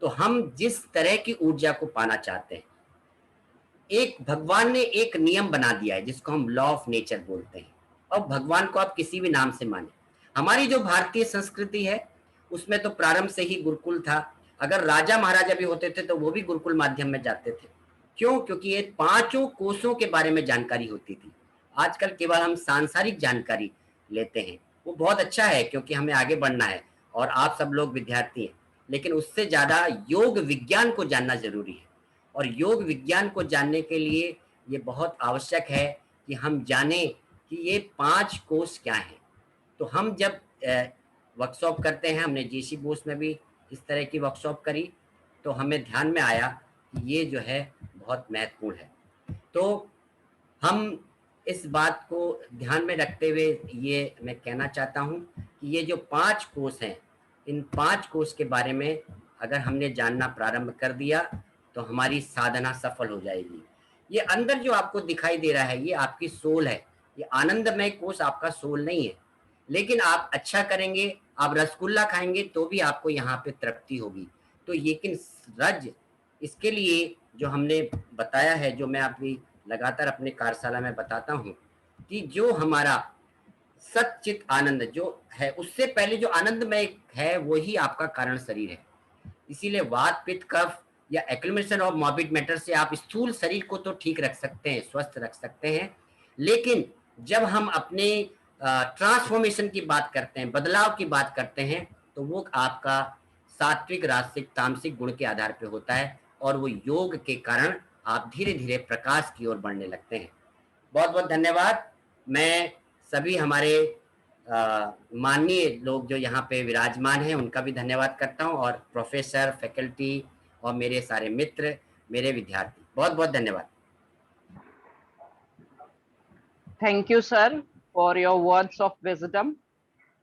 तो हम जिस तरह की ऊर्जा को पाना चाहते हैं, एक भगवान ने एक नियम बना दिया है जिसको हम लॉ ऑफ नेचर बोलते हैं। और भगवान को आप किसी भी नाम से माने, हमारी जो भारतीय संस्कृति है उसमें तो प्रारंभ से ही गुरुकुल था। अगर राजा महाराजा भी होते थे तो वो भी गुरुकुल माध्यम में जाते थे। क्यों? क्योंकि ये पांचों कोषों के बारे में जानकारी होती थी। आजकल केवल हम सांसारिक जानकारी लेते हैं, वो बहुत अच्छा है क्योंकि हमें आगे बढ़ना है और आप सब लोग विद्यार्थी हैं, लेकिन उससे ज्यादा योग विज्ञान को जानना जरूरी है। और योग विज्ञान को जानने के लिए ये बहुत आवश्यक है कि हम जानें कि ये 5 कोष क्या हैं। तो हम जब वर्कशॉप करते हैं, हमने जीसी बोस में भी इस तरह की वर्कशॉप करी, तो हमें ध्यान में आया कि ये जो है बहुत महत्वपूर्ण है। तो हम इस बात को ध्यान में रखते हुए ये मैं कहना चाहता हूँ कि ये जो 5 कोष हैं, इन 5 कोष के बारे में अगर हमने जानना प्रारंभ कर दिया तो हमारी साधना सफल हो जाएगी। ये अंदर जो आपको दिखाई दे रहा है ये आपकी सोल है, ये आनंदमय कोष आपका सोल नहीं है। लेकिन आप अच्छा करेंगे, आप रसगुल्ला खाएंगे तो भी आपको यहाँ पे तृप्ति होगी। तो लेकिन रज, इसके लिए जो हमने बताया है, जो मैं अभी लगातार अपने कार्यशाला में बताता हूँ कि जो हमारा सच्चित आनंद जो है, उससे पहले जो आनंदमय है वही आपका कारण शरीर है। इसीलिए वात पित्त कफ या एक्यूमुलेशन ऑफ मॉर्बिड मैटर से आप स्थूल शरीर को तो ठीक रख सकते हैं, स्वस्थ रख सकते हैं, लेकिन जब हम अपने ट्रांसफॉर्मेशन की बात करते हैं, बदलाव की बात करते हैं, तो वो आपका सात्विक राजसिक तामसिक गुण के आधार पर होता है और वो योग के कारण आप धीरे धीरे प्रकाश की ओर बढ़ने लगते हैं। बहुत बहुत धन्यवाद। मैं सभी हमारे माननीय लोग जो यहाँ पे विराजमान हैं उनका भी धन्यवाद करता हूँ, और प्रोफेसर, फैकल्टी और मेरे सारे मित्र, मेरे विद्यार्थी, बहुत बहुत धन्यवाद। Thank you sir for your words of wisdom.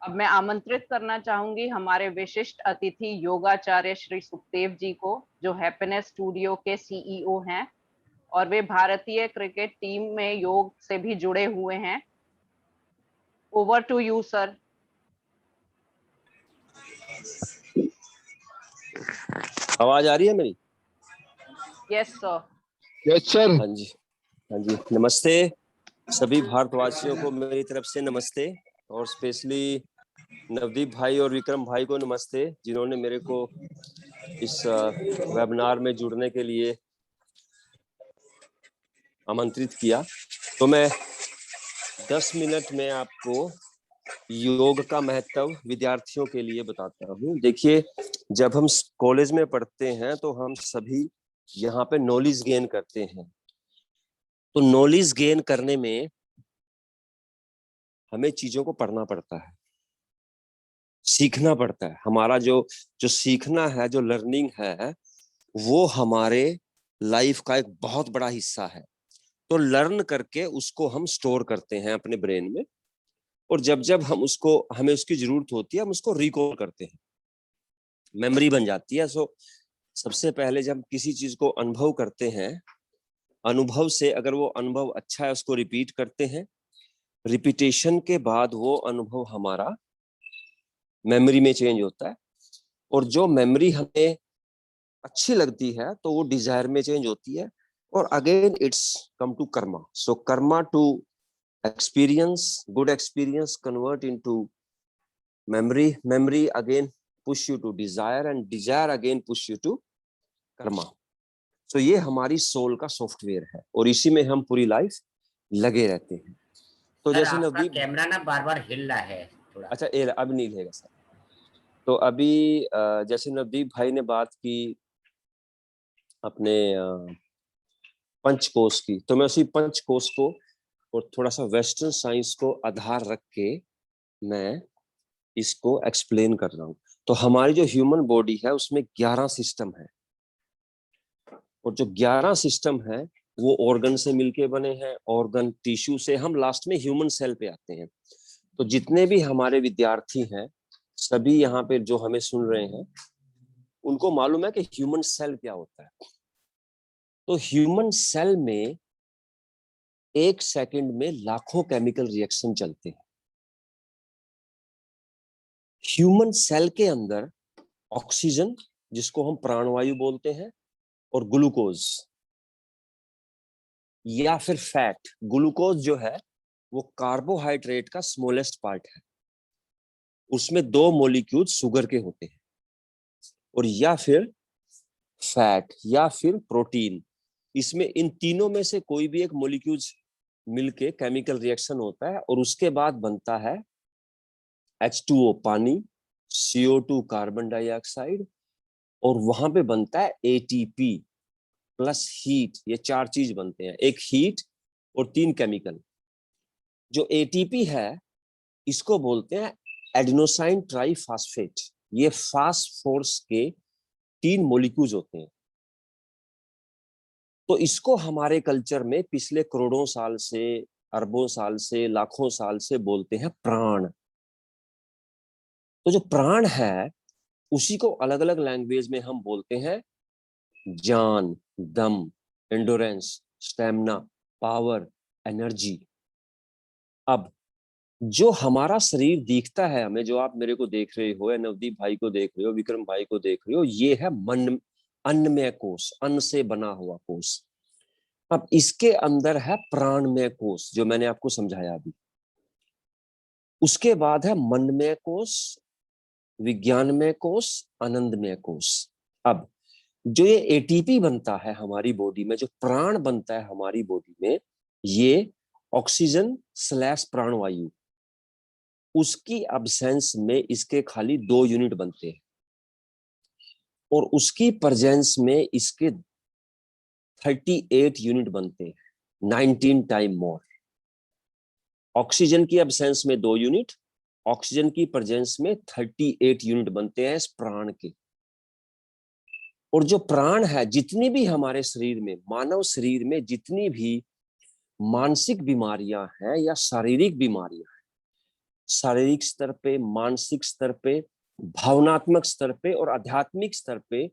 अब मैं आमंत्रित करना चाहूंगी हमारे विशिष्ट अतिथि योगाचार्य श्री सुखदेव जी को, जो हैप्पीनेस स्टूडियो के सीईओ हैं और वे भारतीय क्रिकेट टीम में योग से भी जुड़े हुए हैं। Over to you sir. आवाज आ रही है मेरी? Yes sir. Yes sir. हाँ जी, हाँ जी। नमस्ते सभी भारतवासियों को मेरी तरफ से नमस्ते, और स्पेशली नवदीप भाई और विक्रम भाई को नमस्ते, जिन्होंने मेरे को इस वेबिनार में जुड़ने के लिए आमंत्रित किया। तो मैं 10 मिनट में आपको योग का महत्व विद्यार्थियों के लिए बताता हूँ। देखिए, जब हम कॉलेज में पढ़ते हैं तो हम सभी यहाँ पे नॉलेज गेन करते हैं। तो नॉलेज गेन करने में हमें चीजों को पढ़ना पड़ता है, सीखना पड़ता है। हमारा जो सीखना है, जो लर्निंग है, वो हमारे लाइफ का एक बहुत बड़ा हिस्सा है। तो लर्न करके उसको हम स्टोर करते हैं अपने ब्रेन में, और जब जब हमें उसकी जरूरत होती है हम उसको रिकॉल करते हैं, मेमोरी बन जाती है। सो सबसे पहले जब किसी चीज को अनुभव करते हैं, अनुभव से अगर वो अनुभव अच्छा है उसको रिपीट करते हैं, रिपीटेशन के बाद वो अनुभव हमारा मेमोरी में चेंज होता है, और जो मेमोरी हमें अच्छी लगती है तो वो डिजायर में चेंज होती है, और again it's come to karma. So karma to experience, good experience convert into memory, memory again push you to desire, and desire again push you to karma. So ये हमारी सोल का सॉफ्टवेयर है और इसी में हम पूरी लाइफ लगे रहते हैं। तो जैसे नवदीप, कैमरा ना बार बार हिल रहा है थोड़ा। अच्छा, अब नहीं हिलेगा सर। तो अभी जैसे नवदीप भाई ने बात की अपने पंचकोश की, तो मैं उसी पंचकोश को और थोड़ा सा वेस्टर्न साइंस को आधार रख के मैं इसको एक्सप्लेन कर रहा हूँ। तो हमारी जो ह्यूमन बॉडी है उसमें 11 सिस्टम है, और जो 11 सिस्टम है वो ऑर्गन से मिलके बने हैं, ऑर्गन टिश्यू से। हम लास्ट में ह्यूमन सेल पे आते हैं। तो जितने भी हमारे विद्यार्थी हैं, सभी यहाँ पे जो हमें सुन रहे हैं, उनको मालूम है कि ह्यूमन सेल क्या होता है। तो ह्यूमन सेल में 1 सेकंड में लाखों केमिकल रिएक्शन चलते हैं। ह्यूमन सेल के अंदर ऑक्सीजन, जिसको हम प्राणवायु बोलते हैं, और ग्लूकोज या फिर फैट। ग्लूकोज जो है वो कार्बोहाइड्रेट का स्मॉलेस्ट पार्ट है, उसमें 2 मॉलिक्यूल शुगर के होते हैं। और या फिर फैट या फिर प्रोटीन, इसमें इन तीनों में से कोई भी एक मॉलिक्यूल मिलके केमिकल रिएक्शन होता है और उसके बाद बनता है H2O पानी, CO2 कार्बन डाइऑक्साइड, और वहां पे बनता है ATP प्लस हीट। ये 4 चीज बनते हैं, एक हीट और 3 केमिकल। जो ATP है इसको बोलते हैं एडेनोसाइन ट्राइफॉस्फेट। ये फास्फोरस के 3 मॉलिक्यूल्स होते हैं। तो इसको हमारे कल्चर में पिछले करोड़ों साल से, अरबों साल से, लाखों साल से बोलते हैं प्राण। तो जो प्राण है उसी को अलग अलग लैंग्वेज में हम बोलते हैं जान, दम, एंडोरेंस, स्टेमिना, पावर, एनर्जी। अब जो हमारा शरीर दिखता है हमें, जो आप मेरे को देख रहे हो या नवदीप भाई को देख रहे हो, विक्रम भाई को देख रहे हो, ये है मन, अन्नमय कोश, अन्न से बना हुआ कोश। अब इसके अंदर है प्राणमय कोश, जो मैंने आपको समझाया अभी। उसके बाद है मनमय कोश, विज्ञानमय कोश, आनंदमय कोश। अब जो ये एटीपी बनता है हमारी बॉडी में, जो प्राण बनता है हमारी बॉडी में, ये ऑक्सीजन स्लैश प्राणवायु, उसकी अब्सेंस में इसके खाली 2 यूनिट बनते हैं, और उसकी प्रेजेंस में इसके 38 यूनिट बनते हैं, 19 टाइम मोर। ऑक्सीजन की अब्सेंस में 2 यूनिट, ऑक्सीजन की प्रेजेंस में 38 यूनिट बनते हैं इस प्राण के। और जो प्राण है, जितनी भी हमारे शरीर में, मानव शरीर में जितनी भी मानसिक बीमारियां हैं या शारीरिक बीमारियां हैं, शारीरिक स्तर पे, मानसिक स्तर पे, भावनात्मक स्तर पे और आध्यात्मिक स्तर पे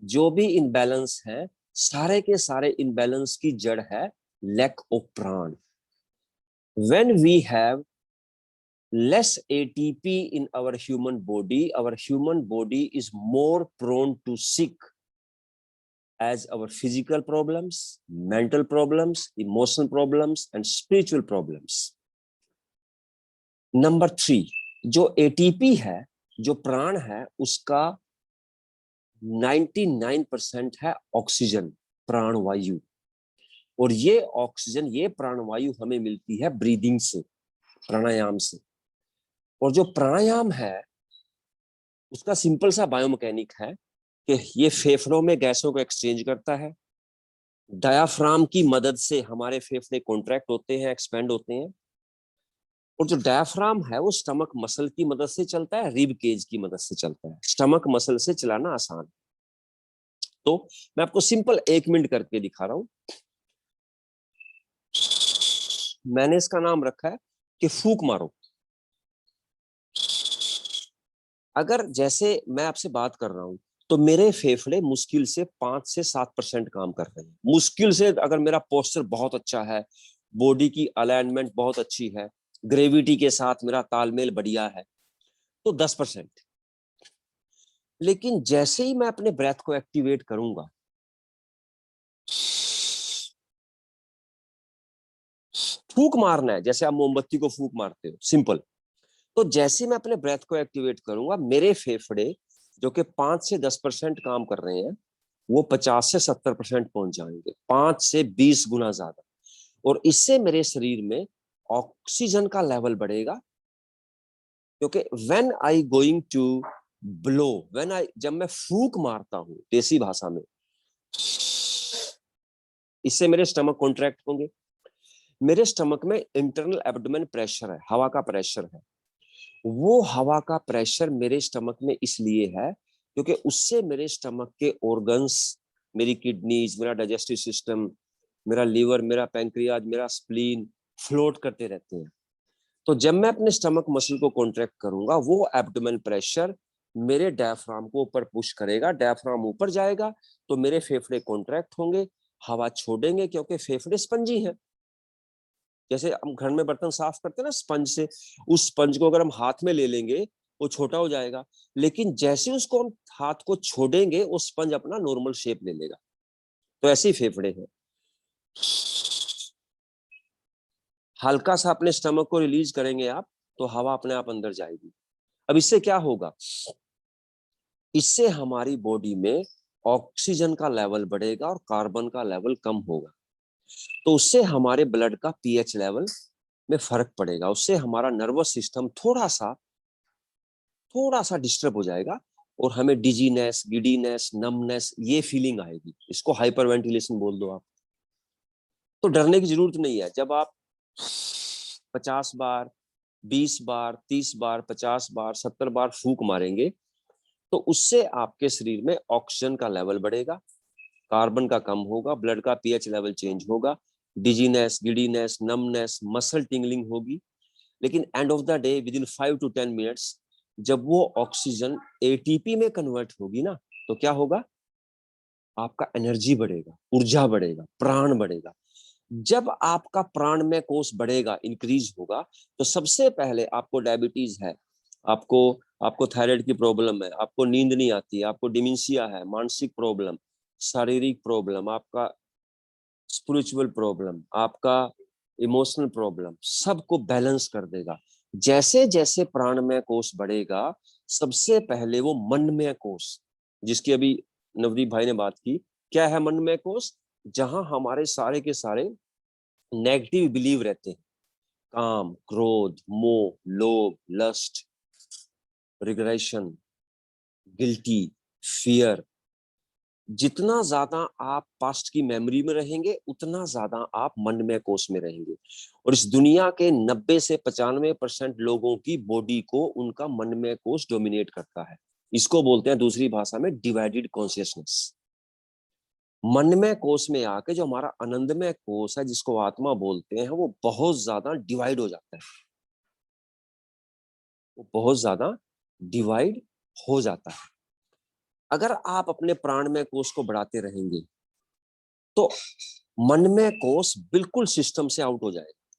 जो भी इनबैलेंस है, सारे के सारे इनबैलेंस की जड़ है लैक ऑफ प्राण। When we have less ATP in our human body is more prone to sick as our physical problems, mental problems, emotional problems and spiritual problems. Number 3, जो ATP है, जो प्राण है, उसका 99% है ऑक्सीजन, प्राणवायु। और ये ऑक्सीजन, ये प्राणवायु हमें मिलती है ब्रीदिंग से, प्राणायाम से। और जो प्राणायाम है उसका सिंपल सा बायोमैकेनिक है कि ये फेफड़ों में गैसों को एक्सचेंज करता है। डायाफ्राम की मदद से हमारे फेफड़े कॉन्ट्रैक्ट होते हैं, एक्सपेंड होते हैं। और जो डायाफ्राम है वो स्टमक मसल की मदद से चलता है, रिब केज की मदद से चलता है। स्टमक मसल से चलाना आसान है। तो मैं आपको सिंपल 1 मिनट करके दिखा रहा हूं। मैंने इसका नाम रखा है कि फूंक मारो। अगर जैसे मैं आपसे बात कर रहा हूं तो मेरे फेफड़े मुश्किल से 5 से 7% काम कर रहे हैं, मुश्किल से। अगर मेरा पोस्चर बहुत अच्छा है, बॉडी की अलाइनमेंट बहुत अच्छी है, ग्रेविटी के साथ मेरा तालमेल बढ़िया है, तो 10%। लेकिन जैसे ही मैं अपने ब्रेथ को एक्टिवेट करूंगा, फूंक मारना है जैसे आप मोमबत्ती को फूंक मारते हो, सिंपल। तो जैसे मैं अपने ब्रेथ को एक्टिवेट करूंगा, मेरे फेफड़े जो कि 5 से 10% काम कर रहे हैं, वो 50 से 70% पहुंच जाएंगे, 5 से 20 गुना ज्यादा। और इससे मेरे शरीर में ऑक्सीजन का लेवल बढ़ेगा, क्योंकि when I going to blow, जब मैं फूंक मारता हूं देसी भाषा में, इससे मेरे स्टमक कॉन्ट्रैक्ट होंगे। मेरे स्टमक में इंटरनल एब्डोमेन प्रेशर है, हवा का प्रेशर है। वो हवा का प्रेशर मेरे स्टमक में इसलिए है क्योंकि उससे मेरे स्टमक के ऑर्गन्स मेरी किडनीज, मेरा डाइजेस्टिव सिस्टम, मेरा लीवर, मेरा पैंक्रियाज, मेरा स्प्लीन फ्लोट करते रहते हैं। तो जब मैं अपने स्टमक मसल को कॉन्ट्रैक्ट करूंगा, वो एब्डोमेन प्रेशर मेरे डायफ्राम को ऊपर पुश करेगा, डायफ्राम ऊपर जाएगा तो मेरे फेफड़े कॉन्ट्रैक्ट होंगे, हवा छोड़ेंगे, क्योंकि फेफड़े स्पंजी हैं। जैसे हम घर में बर्तन साफ करते हैं ना स्पंज से, उस स्पंज को अगर हम हाथ में ले लेंगे वो छोटा हो जाएगा, लेकिन जैसे उसको हम हाथ को छोड़ेंगे वो स्पंज अपना नॉर्मल शेप ले लेगा। तो ऐसे ही फेफड़े हैं। हल्का सा अपने स्टमक को रिलीज करेंगे आप, तो हवा अपने आप अंदर जाएगी। अब इससे क्या होगा? इससे हमारी बॉडी में ऑक्सीजन का लेवल बढ़ेगा और कार्बन का लेवल कम होगा। तो उससे हमारे ब्लड का पीएच लेवल में फर्क पड़ेगा। उससे हमारा नर्वस सिस्टम थोड़ा सा डिस्टर्ब हो जाएगा और हमें डिजीनेस, गिडीनेस, नमनेस ये फीलिंग आएगी। इसको हाइपरवेंटिलेशन बोल दो आप। तो डरने की जरूरत नहीं है। जब आप 50 बार, 20 बार, 30 बार, 50 बार, 70 बार फूंक मारेंगे तो उससे आपके शरीर में ऑक्सीजन का लेवल बढ़ेगा, कार्बन का कम होगा, ब्लड का पीएच लेवल चेंज होगा, dizziness, giddiness, numbness, muscle tingling होगी। लेकिन end of the day, with in 5 to 10 minutes, जब वो ऑक्सीजन एटीपी में कन्वर्ट होगी ना, तो क्या होगा? आपका एनर्जी बढ़ेगा, ऊर्जा बढ़ेगा, प्राण बढ़ेगा। जब आपका प्राण में कोष बढ़ेगा, इंक्रीज होगा, तो सबसे पहले आपको डायबिटीज है, आपको थायराइड की प्रॉब्लम है, आपको नींद नहीं आती, आपको डिमेंशिया है, मानसिक प्रॉब्लम, शारीरिक प्रॉब्लम, आपका स्पिरिचुअल प्रॉब्लम, आपका इमोशनल प्रॉब्लम, सबको बैलेंस कर देगा। जैसे जैसे प्राणमय कोष बढ़ेगा, सबसे पहले वो मनमय कोष, जिसकी अभी नवदीप भाई ने बात की, क्या है मनमय कोष? जहां हमारे सारे के सारे नेगेटिव बिलीव रहते हैं, काम, क्रोध, मोह, लोभ, लस्ट, रिग्रेशन, गिल्टी, फियर, जितना ज्यादा आप पास्ट की मेमोरी में रहेंगे उतना ज्यादा आप मनमय कोष में रहेंगे। और इस दुनिया के 90 से 95% लोगों की बॉडी को उनका मनमय कोष डोमिनेट करता है। इसको बोलते हैं दूसरी भाषा में डिवाइडेड कॉन्शियसनेस। मनमय कोष में आके जो हमारा आनंदमय कोष है, जिसको आत्मा बोलते हैं, वो बहुत ज्यादा डिवाइड हो जाता है, वो बहुत ज्यादा डिवाइड हो जाता है। अगर आप अपने प्राणमय कोष को बढ़ाते रहेंगे तो मनमय कोष बिल्कुल सिस्टम से आउट हो जाएगा,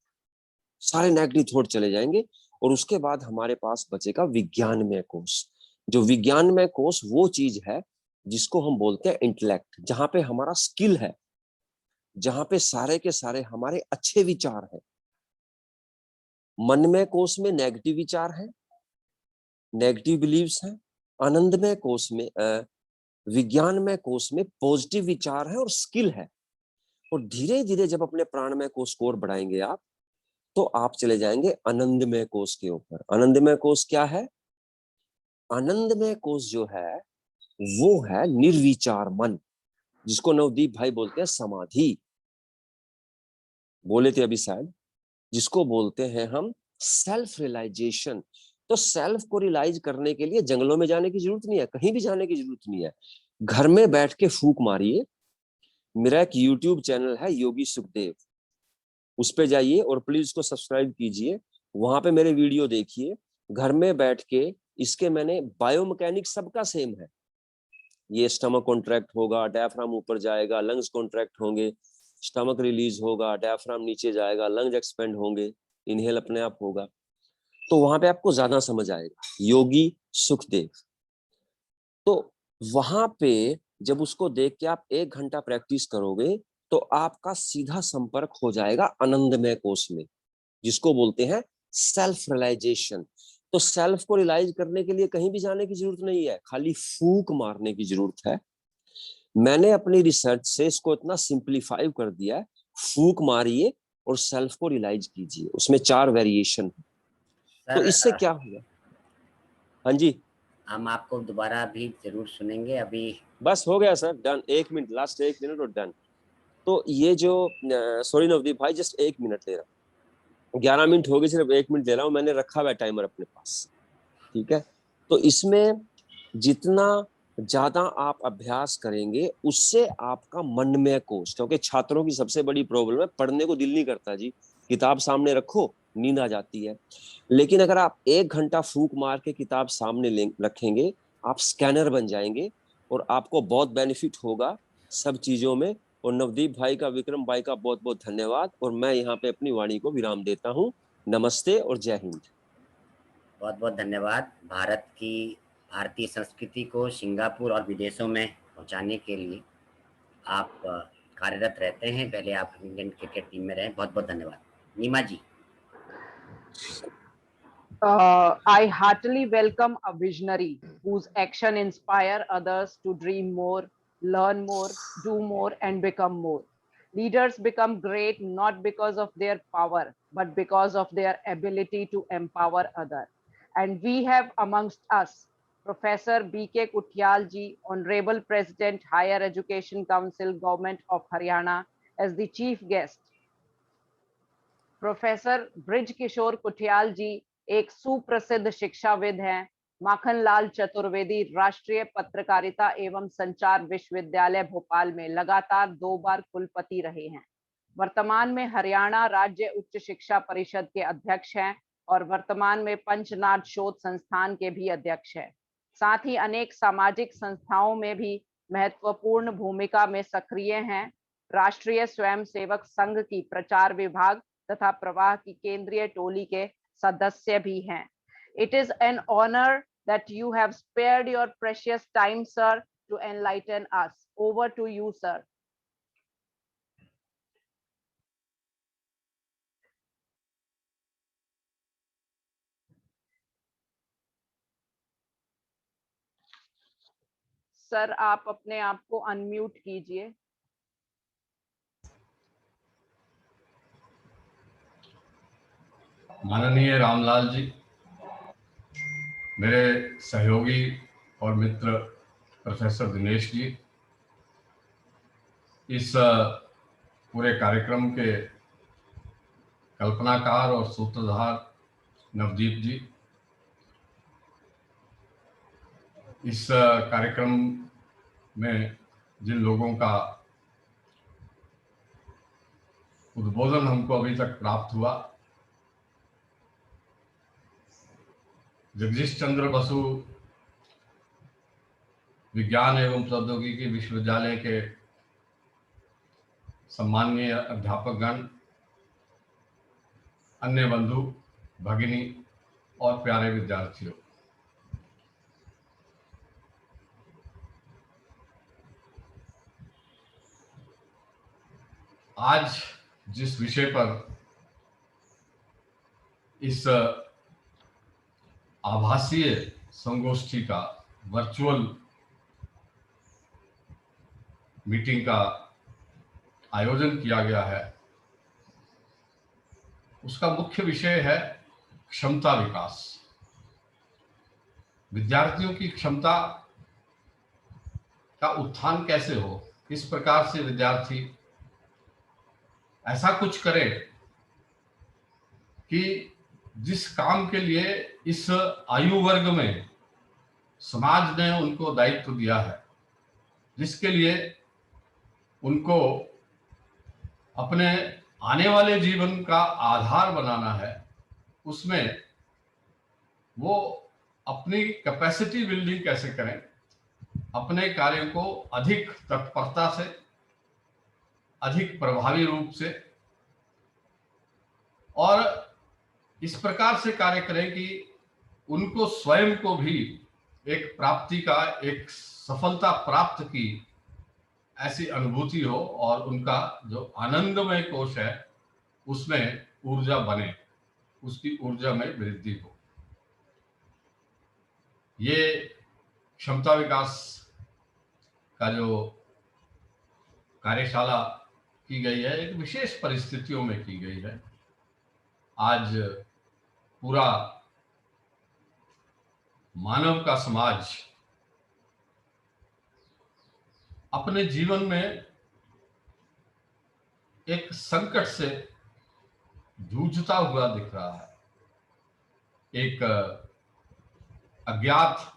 सारे नेगेटिव थॉट चले जाएंगे और उसके बाद हमारे पास बचेगा विज्ञानमय कोष। जो विज्ञानमय कोष वो चीज है जिसको हम बोलते हैं इंटेलेक्ट, जहां पे हमारा स्किल है, जहां पे सारे के सारे हमारे अच्छे विचार हैं। मनमय कोष में नेगेटिव विचार है, नेगेटिव बिलीव्स हैं। आनंदमय कोष में, विज्ञानमय कोष में पॉजिटिव विचार है और स्किल है। और धीरे धीरे जब अपने प्राणमय कोष को और बढ़ाएंगे आप, तो आप चले जाएंगे आनंदमय कोष के ऊपर। आनंदमय कोष क्या है? आनंदमय कोष जो है वो है निर्विचार मन, जिसको नवदीप भाई बोलते हैं समाधि, बोले थे अभी शायद, जिसको बोलते हैं हम सेल्फ रियलाइजेशन। तो सेल्फ को रियलाइज करने के लिए जंगलों में जाने की जरूरत नहीं है, कहीं भी जाने की जरूरत नहीं है। घर में बैठ के फूंक मारिए। मेरा एक यूट्यूब चैनल है योगी सुखदेव, उस पे जाइए और प्लीज उसको सब्सक्राइब कीजिए। वहां पे मेरे वीडियो देखिए घर में बैठ के। इसके मैंने बायोमैकेनिक सबका सेम है। ये स्टमक कॉन्ट्रैक्ट होगा, डायफ्राम ऊपर जाएगा, लंग्स कॉन्ट्रैक्ट होंगे, स्टमक रिलीज होगा, डायफ्राम नीचे जाएगा, लंग्स एक्सपेंड होंगे, इनहेल अपने आप होगा। तो वहां पे आपको ज्यादा समझ आएगा, योगी सुखदेव। तो वहां पे जब उसको देख के आप 1 घंटा प्रैक्टिस करोगे तो आपका सीधा संपर्क हो जाएगा आनंदमय कोष में, जिसको बोलते हैं सेल्फ रियलाइजेशन। तो सेल्फ को रियलाइज करने के लिए कहीं भी जाने की जरूरत नहीं है, खाली फूंक मारने की जरूरत है। मैंने अपनी रिसर्च से इसको इतना सिंप्लीफाई कर दिया है, फूंक मारिए और सेल्फ को रियलाइज कीजिए। उसमें 4 वेरिएशन है। तो इससे क्या होगा? हाँ जी, हम आपको दोबारा भी जरूर सुनेंगे। अभी बस हो गया sir, done. 1 minute, last 1 minute और डन। तो ये जो सॉरी नवदीप भाई, जस्ट 1 मिनट ले रहा हूँ, 11 मिनट हो गए, सिर्फ 1 मिनट ले रहा हूँ। मैंने रखा हुआ टाइमर अपने पास, ठीक है। तो इसमें जितना ज्यादा आप अभ्यास करेंगे उससे आपका मनमय कोश, क्योंकि छात्रों की सबसे बड़ी प्रॉब्लम है पढ़ने को दिल नहीं करता जी, किताब सामने रखो नींद आ जाती है। लेकिन अगर आप 1 घंटा फूंक मार के किताब सामने रखेंगे, आप स्कैनर बन जाएंगे और आपको बहुत बेनिफिट होगा सब चीजों में। और नवदीप भाई का, विक्रम भाई का बहुत बहुत धन्यवाद, और मैं यहाँ पे अपनी वाणी को विराम देता हूँ। नमस्ते और जय हिंद। बहुत बहुत धन्यवाद। भारत की भारतीय संस्कृति को सिंगापुर और विदेशों में पहुंचाने के लिए आप कार्यरत रहते हैं। पहले आप इंडियन क्रिकेट टीम में रहे। बहुत बहुत धन्यवाद। नीमा जी। I heartily welcome a visionary whose action inspire others to dream more, learn more, do more, and become more. Leaders become great not because of their power, but because of their ability to empower others. And we have amongst us Professor B.K. Kuthial ji, Honorable President, Higher Education Council, Government of Haryana, as the chief guest. Professor Brij Kishore Kuthiala ji एक सुप्रसिद्ध शिक्षाविद हैं। माखनलाल चतुर्वेदी राष्ट्रीय पत्रकारिता एवं संचार विश्वविद्यालय भोपाल में लगातार 2 बार कुलपति रहे हैं। वर्तमान में हरियाणा राज्य उच्च शिक्षा परिषद के अध्यक्ष हैं और वर्तमान में पंचनाद शोध संस्थान के भी अध्यक्ष हैं। साथ ही अनेक सामाजिक संस्थाओं में भी महत्वपूर्ण भूमिका में सक्रिय हैं। राष्ट्रीय स्वयंसेवक संघ की प्रचार विभाग तथा प्रवाह की केंद्रीय टोली के सदस्य भी हैं। It is an honor that you have spared your precious time, sir, to enlighten us. Over to you, sir. Sir, आप अपने आप को अनम्यूट कीजिए। माननीय रामलाल जी, मेरे सहयोगी और मित्र प्रोफेसर दिनेश जी, इस पूरे कार्यक्रम के कल्पनाकार और सूत्रधार नवदीप जी, इस कार्यक्रम में जिन लोगों का उद्बोधन हमको अभी तक प्राप्त हुआ, जगदीश चंद्र बसु विज्ञान एवं प्रौद्योगिकी विश्वविद्यालय के सम्माननीय अध्यापकगण, अन्य बंधु भगिनी और प्यारे विद्यार्थियों, आज जिस विषय पर इस आभासीय संगोष्ठी का, वर्चुअल मीटिंग का आयोजन किया गया है, उसका मुख्य विषय है क्षमता विकास। विद्यार्थियों की क्षमता का उत्थान कैसे हो, किस प्रकार से विद्यार्थी ऐसा कुछ करे कि जिस काम के लिए इस आयु वर्ग में समाज ने उनको दायित्व दिया है, जिसके लिए उनको अपने आने वाले जीवन का आधार बनाना है, उसमें वो अपनी कैपेसिटी बिल्डिंग कैसे करें, अपने कार्य को अधिक तत्परता से, अधिक प्रभावी रूप से और इस प्रकार से कार्य करें कि उनको स्वयं को भी एक प्राप्ति का, एक सफलता प्राप्त की ऐसी अनुभूति हो और उनका जो आनंदमय कोश है उसमें ऊर्जा बने, उसकी ऊर्जा में वृद्धि हो। ये क्षमता विकास का जो कार्यशाला की गई है, एक विशेष परिस्थितियों में की गई है। आज पूरा मानव का समाज अपने जीवन में एक संकट से जूझता हुआ दिख रहा है। एक अज्ञात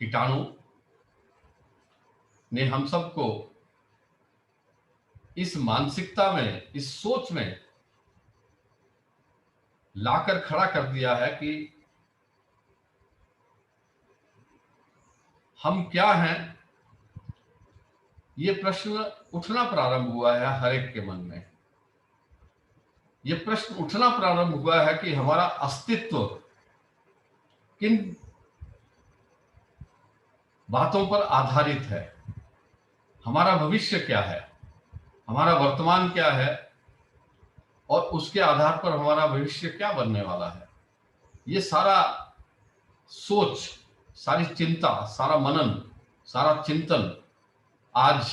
कीटाणु ने हम सबको इस मानसिकता में, इस सोच में लाकर खड़ा कर दिया है कि हम क्या हैं। ये प्रश्न उठना प्रारंभ हुआ है हर एक के मन में। ये प्रश्न उठना प्रारंभ हुआ है कि हमारा अस्तित्व किन बातों पर आधारित है, हमारा भविष्य क्या है, हमारा वर्तमान क्या है और उसके आधार पर हमारा भविष्य क्या बनने वाला है। ये सारा सोच, सारी चिंता, सारा मनन, सारा चिंतन आज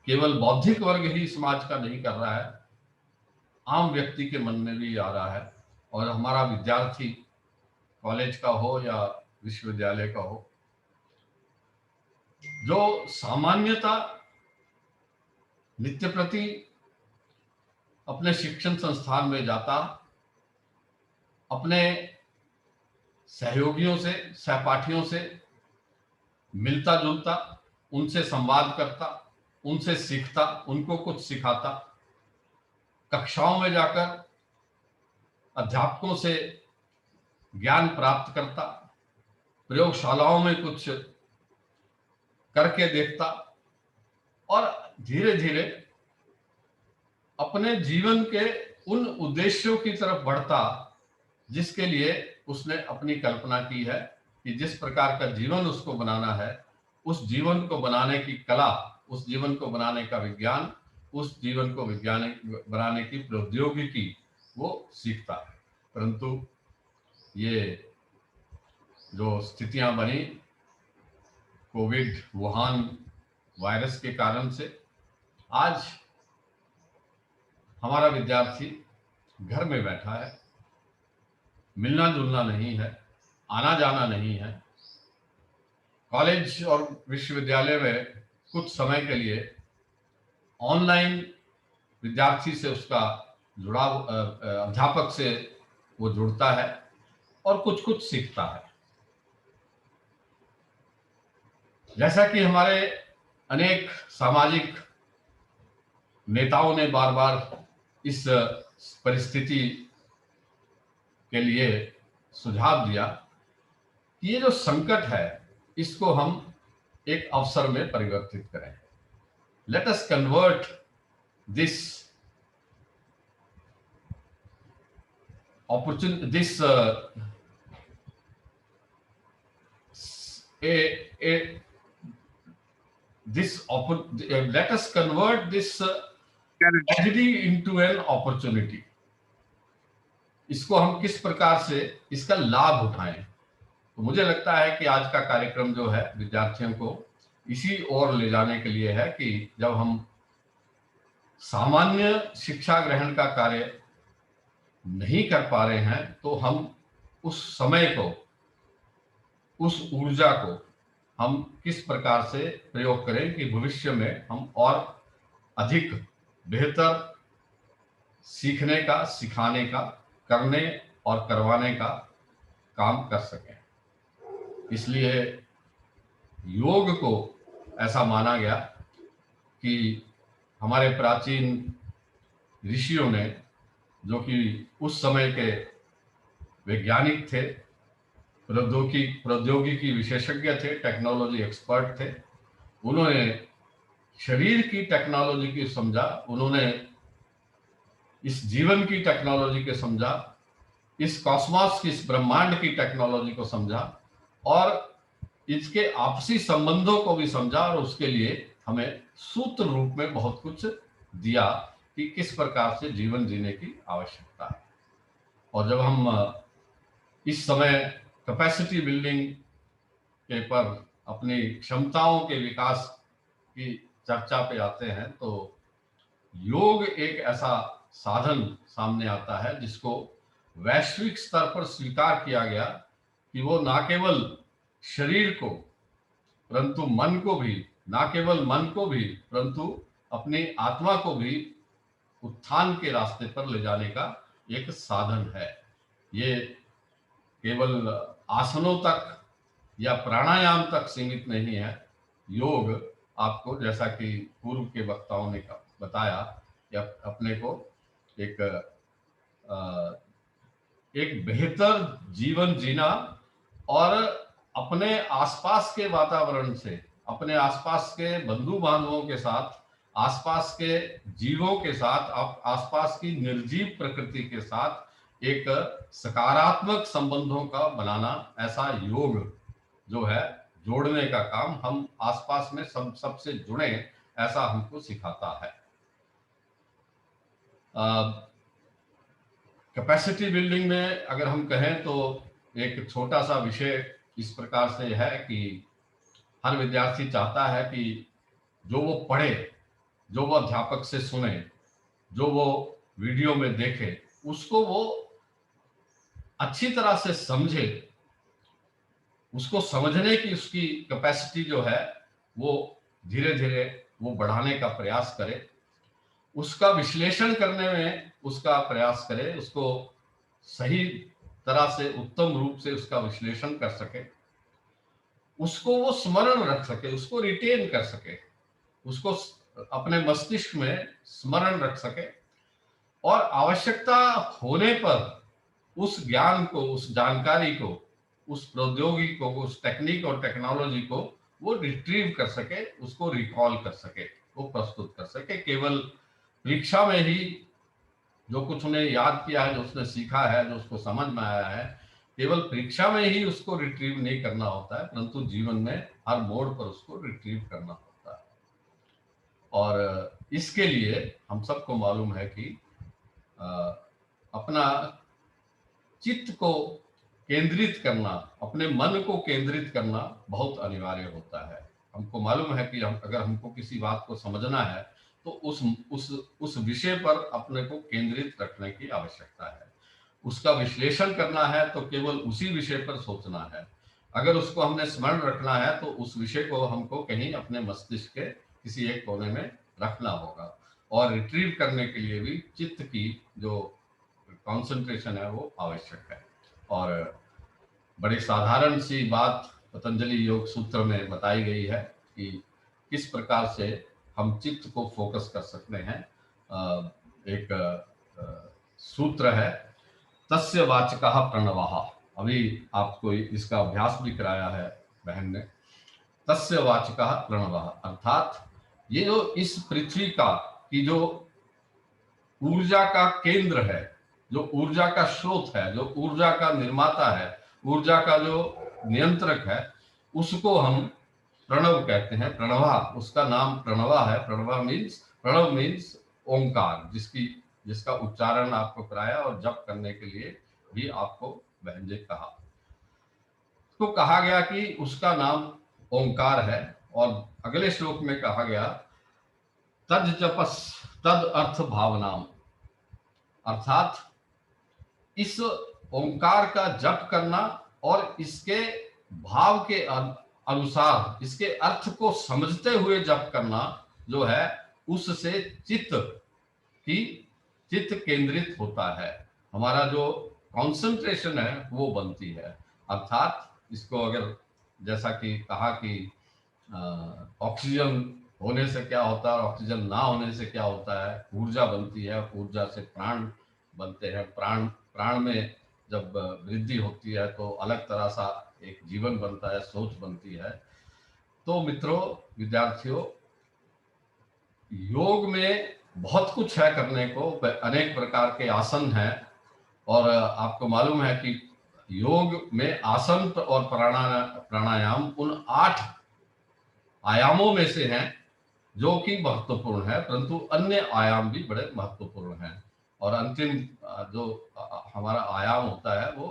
केवल बौद्धिक वर्ग ही समाज का नहीं कर रहा है, आम व्यक्ति के मन में भी आ रहा है। और हमारा विद्यार्थी कॉलेज का हो या विश्वविद्यालय का हो, जो सामान्यता नित्य प्रति अपने शिक्षण संस्थान में जाता, अपने सहयोगियों से, सहपाठियों से मिलता जुलता, उनसे संवाद करता, उनसे सीखता, उनको कुछ सिखाता, कक्षाओं में जाकर अध्यापकों से ज्ञान प्राप्त करता, प्रयोगशालाओं में कुछ करके देखता और धीरे धीरे अपने जीवन के उन उद्देश्यों की तरफ बढ़ता जिसके लिए उसने अपनी कल्पना की है कि जिस प्रकार का जीवन उसको बनाना है, उस जीवन को बनाने की कला, उस जीवन को बनाने का विज्ञान, उस जीवन को वैज्ञानिक बनाने की प्रौद्योगिकी वो सीखता है। परंतु ये जो स्थितियां बनी कोविड वुहान वायरस के कारण से, आज हमारा विद्यार्थी घर में बैठा है, मिलना जुलना नहीं है, आना जाना नहीं है। कॉलेज और विश्वविद्यालय में कुछ समय के लिए ऑनलाइन विद्यार्थी से उसका जुड़ाव, अध्यापक से वो जुड़ता है और कुछ कुछ सीखता है। जैसा कि हमारे अनेक सामाजिक नेताओं ने बार बार इस परिस्थिति के लिए सुझाव दिया कि ये जो संकट है इसको हम एक अवसर में परिवर्तित करें। Let us convert this opportunity, let us convert this tragedy into an opportunity. इसको हम किस प्रकार से इसका लाभ उठाएं। तो मुझे लगता है कि आज का कार्यक्रम जो है विद्यार्थियों को इसी ओर ले जाने के लिए है कि जब हम सामान्य शिक्षा ग्रहण का कार्य नहीं कर पा रहे हैं तो हम उस समय को, उस ऊर्जा को हम किस प्रकार से प्रयोग करें कि भविष्य में हम और अधिक बेहतर सीखने का, सिखाने का, करने और करवाने का काम कर सकें। इसलिए योग को ऐसा माना गया कि हमारे प्राचीन ऋषियों ने, जो कि उस समय के वैज्ञानिक थे, प्रौद्योगिकी विशेषज्ञ थे, टेक्नोलॉजी एक्सपर्ट थे, उन्होंने शरीर की टेक्नोलॉजी की समझा, उन्होंने इस जीवन की टेक्नोलॉजी को समझा, इस कॉस्मोस की, इस ब्रह्मांड की टेक्नोलॉजी को समझा और इसके आपसी संबंधों को भी समझा और उसके लिए हमें सूत्र रूप में बहुत कुछ दिया कि किस प्रकार से जीवन जीने की आवश्यकता है। और जब हम इस समय कैपेसिटी बिल्डिंग के पर अपनी क्षमताओं के विकास की चर्चा पे आते हैं तो योग एक ऐसा साधन सामने आता है जिसको वैश्विक स्तर पर स्वीकार किया गया कि वो ना केवल शरीर को परंतु मन को भी, ना केवल मन को भी परंतु अपनी आत्मा को भी उत्थान के रास्ते पर ले जाने का एक साधन है। ये केवल आसनों तक या प्राणायाम तक सीमित नहीं है। योग आपको, जैसा कि पूर्व के वक्ताओं ने बताया, कि अपने को एक एक बेहतर जीवन जीना और अपने आसपास के वातावरण से, अपने आसपास के बंधु बांधवों के साथ, आसपास के जीवों के साथ, आसपास की निर्जीव प्रकृति के साथ एक सकारात्मक संबंधों का बनाना, ऐसा योग जो है जोड़ने का काम, हम आसपास में सबसे जुड़े, ऐसा हमको सिखाता है। कैपेसिटी बिल्डिंग में अगर हम कहें तो एक छोटा सा विषय इस प्रकार से है कि हर विद्यार्थी चाहता है कि जो वो पढ़े, जो वो अध्यापक से सुने, जो वो वीडियो में देखे, उसको वो अच्छी तरह से समझे, उसको समझने की उसकी कैपेसिटी जो है वो धीरे धीरे वो बढ़ाने का प्रयास करे, उसका विश्लेषण करने में उसका प्रयास करे, उसको सही तरह से उत्तम रूप से उसका विश्लेषण कर सके, उसको वो स्मरण रख सके, उसको रिटेन कर सके, उसको अपने मस्तिष्क में स्मरण रख सके, और आवश्यकता होने पर उस ज्ञान को, उस जानकारी को, उस प्रौद्योगिकी को, उस टेक्निक और टेक्नोलॉजी को वो रिट्रीव कर सके, उसको रिकॉल कर सके, वो प्रस्तुत कर सके। केवल परीक्षा में ही जो कुछ उन्हें याद किया है, जो उसने सीखा है, जो उसको समझ में आया है, केवल परीक्षा में ही उसको रिट्रीव नहीं करना होता है, परंतु जीवन में हर मोड़ पर उसको रिट्रीव करना होता है। और इसके लिए हम सबको मालूम है कि अपना चित्त को केंद्रित करना, अपने मन को केंद्रित करना बहुत अनिवार्य होता है। हमको मालूम है कि अगर हमको किसी बात को समझना है तो उस विषय पर अपने को केंद्रित रखने की आवश्यकता है। उसका विश्लेषण करना है तो केवल उसी विषय पर सोचना है। अगर उसको हमने स्मरण रखना है तो उस विषय को हमको कहीं अपने मस्तिष्क के किसी एक कोने में रखना होगा। और रिट्रीव करने के लिए भी चित्त की जो कंसंट्रेशन है वो आवश्यक है। और बड़ी साधारण सी बात पतंजलि योग सूत्र में बताई गई है कि किस प्रकार से हम चित्त को फोकस कर सकते हैं। एक सूत्र है, तस्य वाचकः प्रणवः। अभी आपको इसका अभ्यास भी कराया है बहन ने। तस्य वाचकः प्रणवः, अर्थात ये जो इस पृथ्वी का की जो ऊर्जा का केंद्र है, जो ऊर्जा का स्रोत है, जो ऊर्जा का निर्माता है, ऊर्जा का जो नियंत्रक है, उसको हम प्रणव कहते हैं। प्रणवा, उसका नाम प्रणवा है। प्रणव मीन्स ओंकार, जिसका उच्चारण आपको कराया और जप करने के लिए भी आपको बहन जी कहा। तो कहा गया कि उसका नाम ओंकार है। और अगले श्लोक में कहा गया, तद जपस तद अर्थ भावनाम, अर्थात इस ओंकार का जप करना और इसके भाव के अनुसार, इसके अर्थ को समझते हुए जप करना जो है, उससे चित्त केंद्रित होता है। हमारा जो कंसंट्रेशन है वो बनती है। अर्थात इसको अगर जैसा कि कहा कि ऑक्सीजन होने से क्या होता है और ऑक्सीजन ना होने से क्या होता है, ऊर्जा बनती है, ऊर्जा से प्राण बनते हैं। प्राण में जब वृद्धि होती है तो अलग तरह सा एक जीवन बनता है, सोच बनती है। तो मित्रों, विद्यार्थियों, योग में बहुत कुछ है करने को, अनेक प्रकार के आसन हैं। और आपको मालूम है कि योग में आसन और प्राणायाम उन 8 आयामों में से हैं जो कि महत्वपूर्ण है, परंतु अन्य आयाम भी बड़े महत्वपूर्ण हैं। और अंतिम जो हमारा आयाम होता है वो